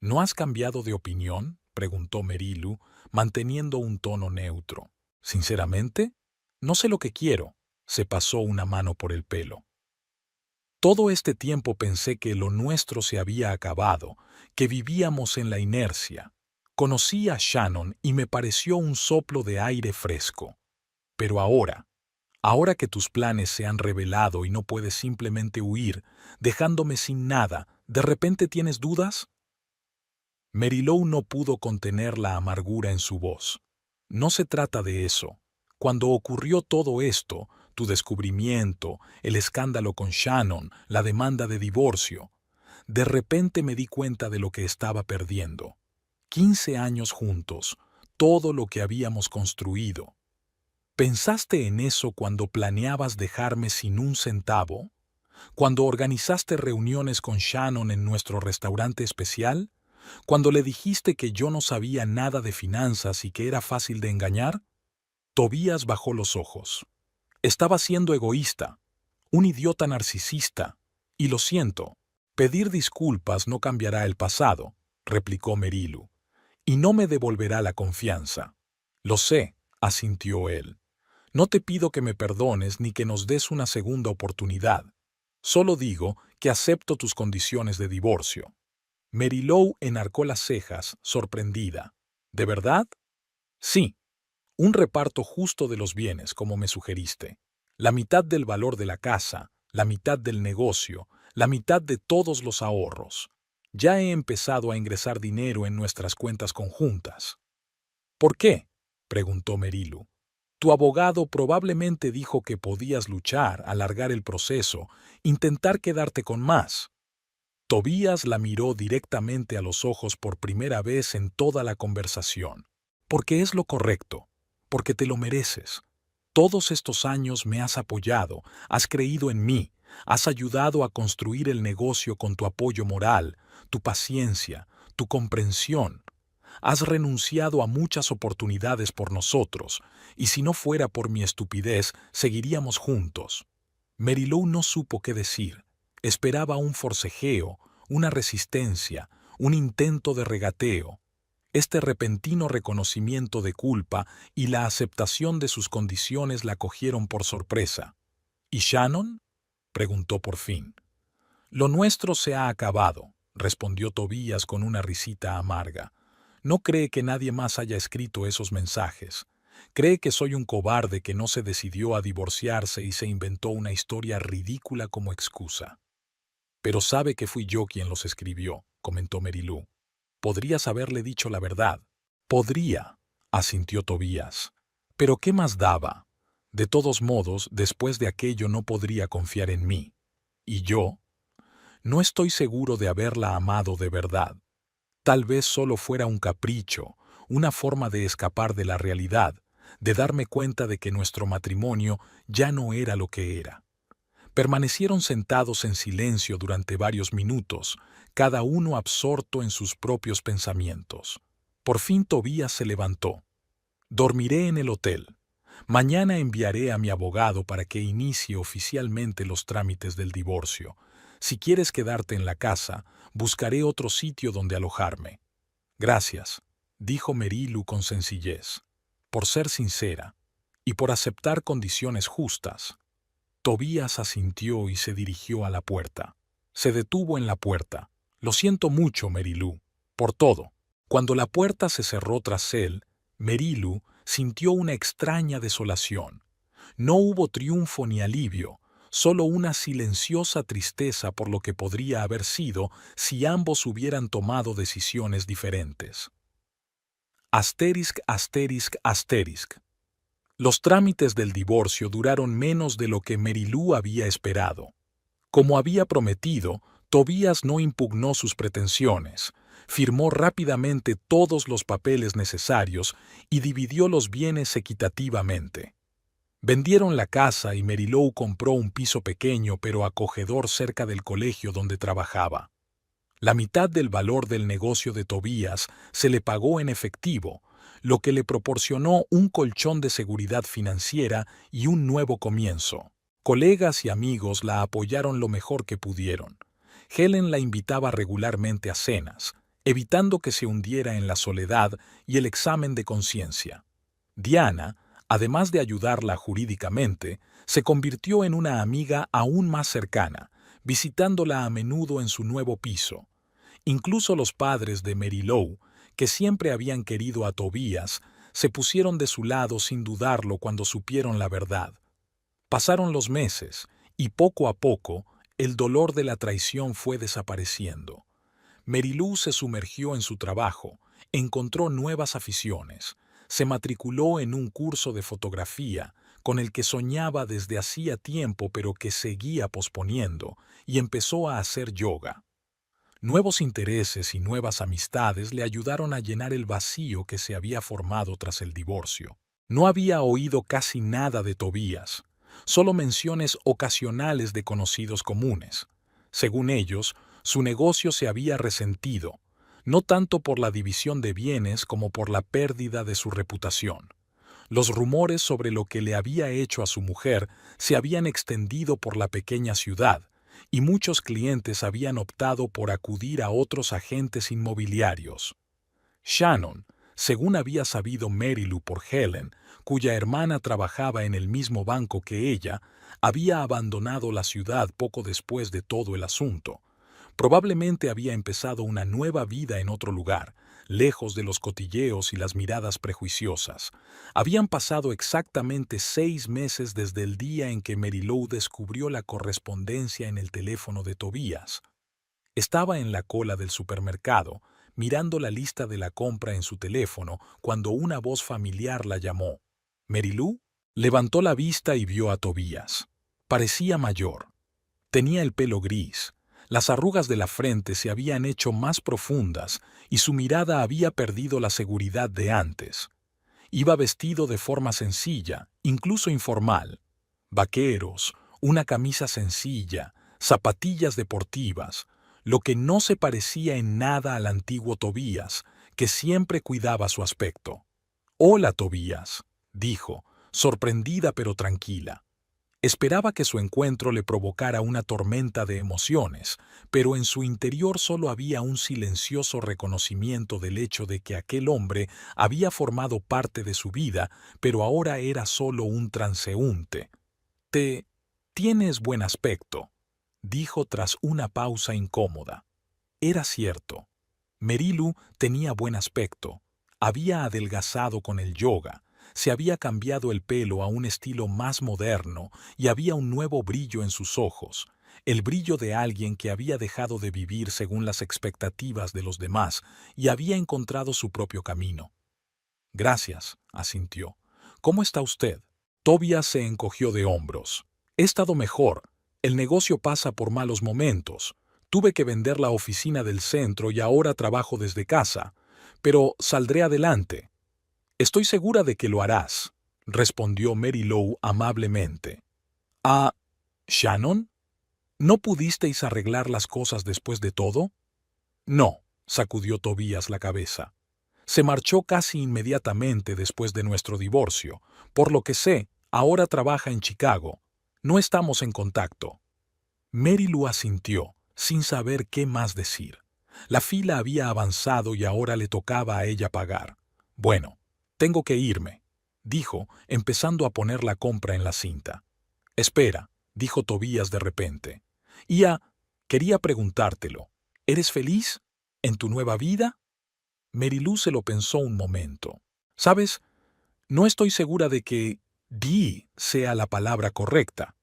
¿No has cambiado de opinión?, preguntó Marilou, manteniendo un tono neutro. Sinceramente, no sé lo que quiero. Se pasó una mano por el pelo. Todo este tiempo pensé que lo nuestro se había acabado, que vivíamos en la inercia. Conocí a Shannon y me pareció un soplo de aire fresco. Pero ahora que tus planes se han revelado y no puedes simplemente huir, dejándome sin nada, ¿de repente tienes dudas? Lou no pudo contener la amargura en su voz. No se trata de eso. Cuando ocurrió todo esto, tu descubrimiento, el escándalo con Shannon, la demanda de divorcio, de repente me di cuenta de lo que estaba perdiendo. 15 años juntos, todo lo que habíamos construido. ¿Pensaste en eso cuando planeabas dejarme sin un centavo? ¿Cuando organizaste reuniones con Shannon en nuestro restaurante especial? ¿Cuando le dijiste que yo no sabía nada de finanzas y que era fácil de engañar? Tobías bajó los ojos. Estaba siendo egoísta, un idiota narcisista, y lo siento. Pedir disculpas no cambiará el pasado, replicó Merilu, y no me devolverá la confianza. Lo sé, asintió él. No te pido que me perdones ni que nos des una segunda oportunidad. Solo digo que acepto tus condiciones de divorcio. Lou enarcó las cejas, sorprendida. ¿De verdad? Sí. Un reparto justo de los bienes, como me sugeriste. La mitad del valor de la casa, la mitad del negocio, la mitad de todos los ahorros. Ya he empezado a ingresar dinero en nuestras cuentas conjuntas. ¿Por qué? Preguntó Merilu. Tu abogado probablemente dijo que podías luchar, alargar el proceso, intentar quedarte con más. Tobías la miró directamente a los ojos por primera vez en toda la conversación. Porque es lo correcto, porque te lo mereces. Todos estos años me has apoyado, has creído en mí, has ayudado a construir el negocio con tu apoyo moral, tu paciencia, tu comprensión. Has renunciado a muchas oportunidades por nosotros, y si no fuera por mi estupidez, seguiríamos juntos. Lou no supo qué decir. Esperaba un forcejeo, una resistencia, un intento de regateo. Este repentino reconocimiento de culpa y la aceptación de sus condiciones la cogieron por sorpresa. ¿Y Shannon? Preguntó por fin. Lo nuestro se ha acabado, respondió Tobías con una risita amarga. No cree que nadie más haya escrito esos mensajes. Cree que soy un cobarde que no se decidió a divorciarse y se inventó una historia ridícula como excusa. Pero sabe que fui yo quien los escribió, comentó Merilu. Podrías haberle dicho la verdad. Podría, asintió Tobías. Pero ¿qué más daba? De todos modos, después de aquello no podría confiar en mí. ¿Y yo? No estoy seguro de haberla amado de verdad. Tal vez solo fuera un capricho, una forma de escapar de la realidad, de darme cuenta de que nuestro matrimonio ya no era lo que era. Permanecieron sentados en silencio durante varios minutos, cada uno absorto en sus propios pensamientos. Por fin Tobías se levantó. Dormiré en el hotel. Mañana enviaré a mi abogado para que inicie oficialmente los trámites del divorcio. Si quieres quedarte en la casa, buscaré otro sitio donde alojarme. Gracias, dijo Merilu con sencillez, por ser sincera y por aceptar condiciones justas. Tobías asintió y se dirigió a la puerta. Se detuvo en la puerta. Lo siento mucho, Merilu, por todo. Cuando la puerta se cerró tras él, Merilu sintió una extraña desolación. No hubo triunfo ni alivio, solo una silenciosa tristeza por lo que podría haber sido si ambos hubieran tomado decisiones diferentes. Asterisk, asterisk, asterisk. Los trámites del divorcio duraron menos de lo que Merilu había esperado. Como había prometido, Tobías no impugnó sus pretensiones, firmó rápidamente todos los papeles necesarios y dividió los bienes equitativamente. Vendieron la casa y Lou compró un piso pequeño pero acogedor cerca del colegio donde trabajaba. La mitad del valor del negocio de Tobías se le pagó en efectivo, lo que le proporcionó un colchón de seguridad financiera y un nuevo comienzo. Colegas y amigos la apoyaron lo mejor que pudieron. Helen la invitaba regularmente a cenas, evitando que se hundiera en la soledad y el examen de conciencia. Diana, además de ayudarla jurídicamente, se convirtió en una amiga aún más cercana, visitándola a menudo en su nuevo piso. Incluso los padres de Lou, que siempre habían querido a Tobías, se pusieron de su lado sin dudarlo cuando supieron la verdad. Pasaron los meses, y poco a poco, el dolor de la traición fue desapareciendo. Marilou se sumergió en su trabajo, encontró nuevas aficiones, se matriculó en un curso de fotografía con el que soñaba desde hacía tiempo pero que seguía posponiendo, y empezó a hacer yoga. Nuevos intereses y nuevas amistades le ayudaron a llenar el vacío que se había formado tras el divorcio. No había oído casi nada de Tobías, solo menciones ocasionales de conocidos comunes. Según ellos, su negocio se había resentido, no tanto por la división de bienes como por la pérdida de su reputación. Los rumores sobre lo que le había hecho a su mujer se habían extendido por la pequeña ciudad, y muchos clientes habían optado por acudir a otros agentes inmobiliarios. Shannon, según había sabido Marilou por Helen, cuya hermana trabajaba en el mismo banco que ella, había abandonado la ciudad poco después de todo el asunto. Probablemente había empezado una nueva vida en otro lugar, lejos de los cotilleos y las miradas prejuiciosas. Habían pasado exactamente 6 meses desde el día en que Marilou descubrió la correspondencia en el teléfono de Tobías. Estaba en la cola del supermercado, mirando la lista de la compra en su teléfono, cuando una voz familiar la llamó. ¿Marilou? Levantó la vista y vio a Tobías. Parecía mayor. Tenía el pelo gris. Las arrugas de la frente se habían hecho más profundas y su mirada había perdido la seguridad de antes. Iba vestido de forma sencilla, incluso informal. Vaqueros, una camisa sencilla, zapatillas deportivas, lo que no se parecía en nada al antiguo Tobías, que siempre cuidaba su aspecto. «Hola, Tobías», dijo, sorprendida pero tranquila. Esperaba que su encuentro le provocara una tormenta de emociones, pero en su interior solo había un silencioso reconocimiento del hecho de que aquel hombre había formado parte de su vida, pero ahora era solo un transeúnte. «Tienes buen aspecto», dijo tras una pausa incómoda. Era cierto. Marilou tenía buen aspecto. Había adelgazado con el yoga. Se había cambiado el pelo a un estilo más moderno y había un nuevo brillo en sus ojos, el brillo de alguien que había dejado de vivir según las expectativas de los demás y había encontrado su propio camino. «Gracias», asintió. «¿Cómo está usted?» Tobías se encogió de hombros. «He estado mejor. El negocio pasa por malos momentos. Tuve que vender la oficina del centro y ahora trabajo desde casa. Pero saldré adelante». «Estoy segura de que lo harás», respondió Marilou amablemente. «¿Ah, Shannon? ¿No pudisteis arreglar las cosas después de todo?» «No», sacudió Tobías la cabeza. «Se marchó casi inmediatamente después de nuestro divorcio. Por lo que sé, ahora trabaja en Chicago. No estamos en contacto». Marilou asintió, sin saber qué más decir. La fila había avanzado y ahora le tocaba a ella pagar. «Bueno, tengo que irme», dijo, empezando a poner la compra en la cinta. «Espera», dijo Tobías de repente. Quería preguntártelo. ¿Eres feliz en tu nueva vida?» Marilou se lo pensó un momento. «¿Sabes? No estoy segura de que «di» sea la palabra correcta.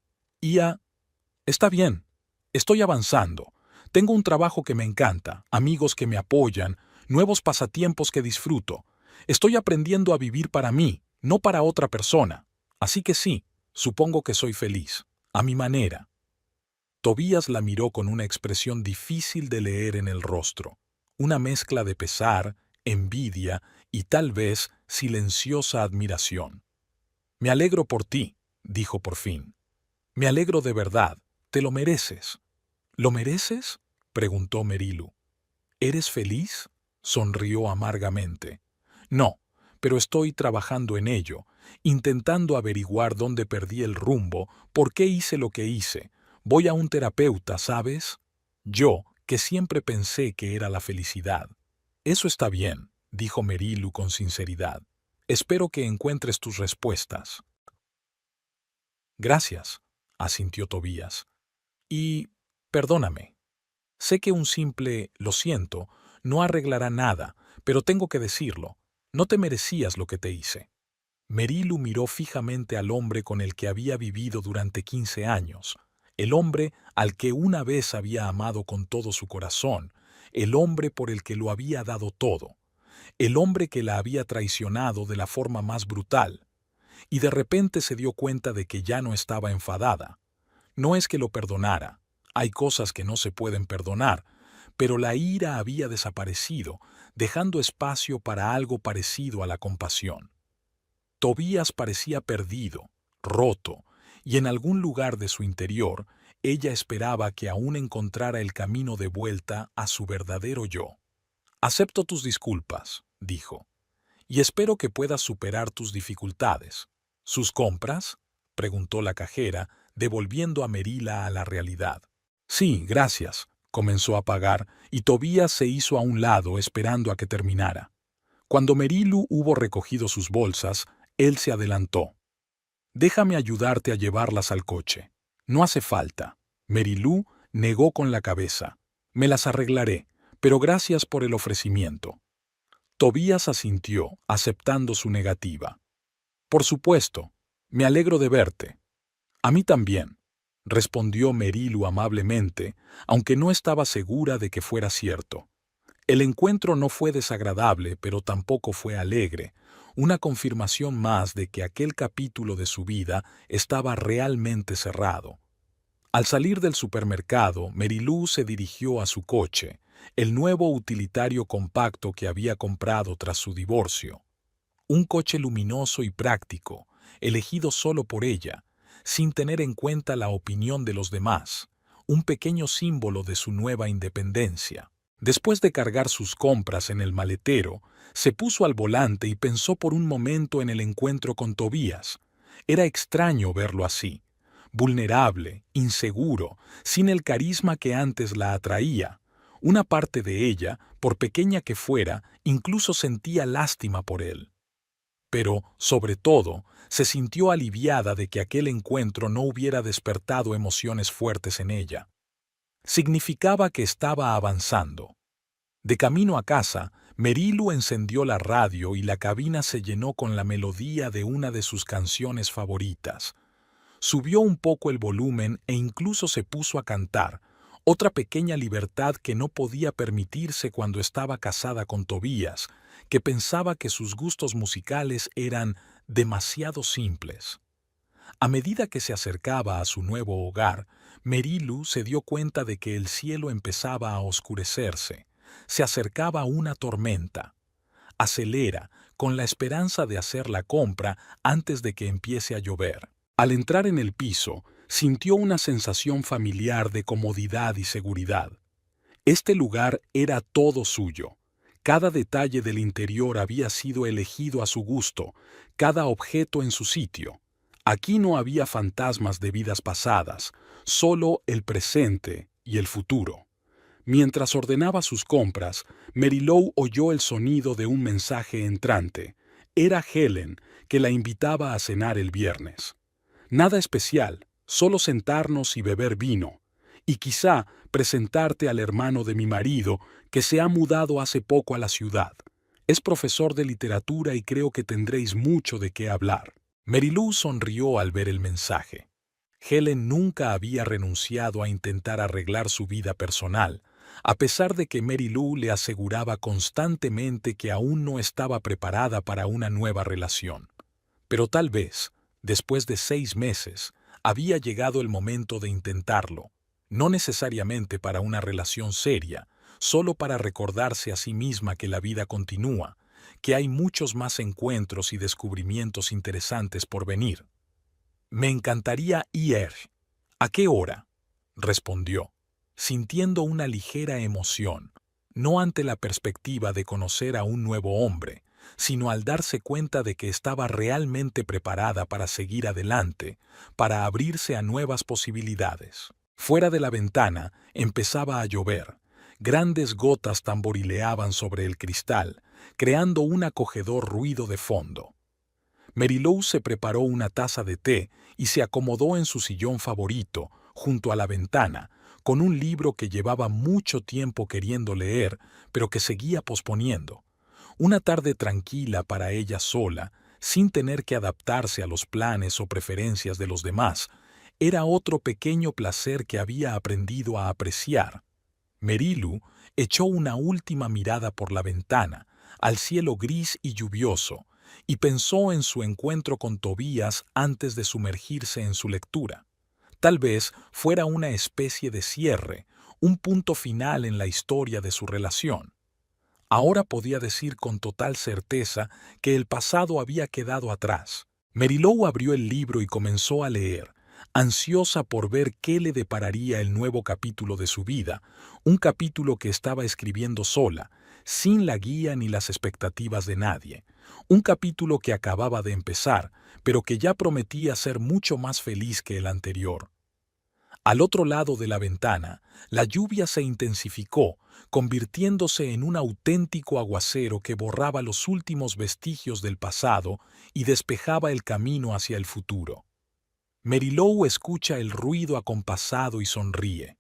Está bien. Estoy avanzando. Tengo un trabajo que me encanta, amigos que me apoyan, nuevos pasatiempos que disfruto. Estoy aprendiendo a vivir para mí, no para otra persona. Así que sí, supongo que soy feliz, a mi manera». Tobías la miró con una expresión difícil de leer en el rostro, una mezcla de pesar, envidia y tal vez silenciosa admiración. «Me alegro por ti», dijo por fin. «Me alegro de verdad, te lo mereces». «¿Lo mereces?», preguntó Marilou. «¿Eres feliz?», sonrió amargamente. «No, pero estoy trabajando en ello, intentando averiguar dónde perdí el rumbo, por qué hice lo que hice. Voy a un terapeuta, ¿sabes? Yo, que siempre pensé que era la felicidad». «Eso está bien», dijo Marilou con sinceridad. «Espero que encuentres tus respuestas». «Gracias», asintió Tobías. «Y perdóname. Sé que un simple «lo siento» no arreglará nada, pero tengo que decirlo. No te merecías lo que te hice». Marilou miró fijamente al hombre con el que había vivido durante 15 años, el hombre al que una vez había amado con todo su corazón, el hombre por el que lo había dado todo, el hombre que la había traicionado de la forma más brutal, y de repente se dio cuenta de que ya no estaba enfadada. No es que lo perdonara, hay cosas que no se pueden perdonar, pero la ira había desaparecido, dejando espacio para algo parecido a la compasión. Tobías parecía perdido, roto, y en algún lugar de su interior, ella esperaba que aún encontrara el camino de vuelta a su verdadero yo. «Acepto tus disculpas», dijo, «y espero que puedas superar tus dificultades». «¿Sus compras?», preguntó la cajera, devolviendo a Merila a la realidad. «Sí, gracias», comenzó a pagar, y Tobías se hizo a un lado esperando a que terminara. Cuando Merilu hubo recogido sus bolsas, él se adelantó. «Déjame ayudarte a llevarlas al coche». «No hace falta». Merilu negó con la cabeza. «Me las arreglaré, pero gracias por el ofrecimiento». Tobías asintió, aceptando su negativa. «Por supuesto, me alegro de verte». «A mí también», respondió Merilu amablemente, aunque no estaba segura de que fuera cierto. El encuentro no fue desagradable, pero tampoco fue alegre, una confirmación más de que aquel capítulo de su vida estaba realmente cerrado. Al salir del supermercado, Merilu se dirigió a su coche, el nuevo utilitario compacto que había comprado tras su divorcio. Un coche luminoso y práctico, elegido solo por ella, sin tener en cuenta la opinión de los demás, un pequeño símbolo de su nueva independencia. Después de cargar sus compras en el maletero, se puso al volante y pensó por un momento en el encuentro con Tobías. Era extraño verlo así, vulnerable, inseguro, sin el carisma que antes la atraía. Una parte de ella, por pequeña que fuera, incluso sentía lástima por él. Pero, sobre todo, se sintió aliviada de que aquel encuentro no hubiera despertado emociones fuertes en ella. Significaba que estaba avanzando. De camino a casa, Merilu encendió la radio y la cabina se llenó con la melodía de una de sus canciones favoritas. Subió un poco el volumen e incluso se puso a cantar, otra pequeña libertad que no podía permitirse cuando estaba casada con Tobías, que pensaba que sus gustos musicales eran demasiado simples. A medida que se acercaba a su nuevo hogar, Merilu se dio cuenta de que el cielo empezaba a oscurecerse. Se acercaba una tormenta. Acelera, con la esperanza de hacer la compra antes de que empiece a llover. Al entrar en el piso, sintió una sensación familiar de comodidad y seguridad. Este lugar era todo suyo. Cada detalle del interior había sido elegido a su gusto, cada objeto en su sitio. Aquí no había fantasmas de vidas pasadas, solo el presente y el futuro. Mientras ordenaba sus compras, Merilu oyó el sonido de un mensaje entrante. Era Helen, que la invitaba a cenar el viernes. Nada especial, solo sentarnos y beber vino. Y quizá presentarte al hermano de mi marido, que se ha mudado hace poco a la ciudad. Es profesor de literatura y creo que tendréis mucho de qué hablar. Merilu sonrió al ver el mensaje. Helen nunca había renunciado a intentar arreglar su vida personal, a pesar de que Merilu le aseguraba constantemente que aún no estaba preparada para una nueva relación. Pero tal vez, después de 6 meses, había llegado el momento de intentarlo, no necesariamente para una relación seria, solo para recordarse a sí misma que la vida continúa, que hay muchos más encuentros y descubrimientos interesantes por venir. «Me encantaría ir». «¿A qué hora?», respondió, sintiendo una ligera emoción, no ante la perspectiva de conocer a un nuevo hombre, sino al darse cuenta de que estaba realmente preparada para seguir adelante, para abrirse a nuevas posibilidades. Fuera de la ventana empezaba a llover. Grandes gotas tamborileaban sobre el cristal, creando un acogedor ruido de fondo. Merilu se preparó una taza de té y se acomodó en su sillón favorito, junto a la ventana, con un libro que llevaba mucho tiempo queriendo leer, pero que seguía posponiendo. Una tarde tranquila para ella sola, sin tener que adaptarse a los planes o preferencias de los demás, era otro pequeño placer que había aprendido a apreciar. Merilu echó una última mirada por la ventana, al cielo gris y lluvioso, y pensó en su encuentro con Tobías antes de sumergirse en su lectura. Tal vez fuera una especie de cierre, un punto final en la historia de su relación. Ahora podía decir con total certeza que el pasado había quedado atrás. Marilou abrió el libro y comenzó a leer, ansiosa por ver qué le depararía el nuevo capítulo de su vida, un capítulo que estaba escribiendo sola, sin la guía ni las expectativas de nadie, un capítulo que acababa de empezar, pero que ya prometía ser mucho más feliz que el anterior. Al otro lado de la ventana, la lluvia se intensificó, convirtiéndose en un auténtico aguacero que borraba los últimos vestigios del pasado y despejaba el camino hacia el futuro. Marilou escucha el ruido acompasado y sonríe.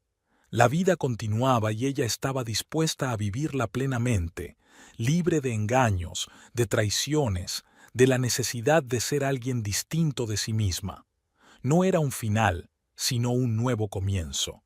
La vida continuaba y ella estaba dispuesta a vivirla plenamente, libre de engaños, de traiciones, de la necesidad de ser alguien distinto de sí misma. No era un final, sino un nuevo comienzo.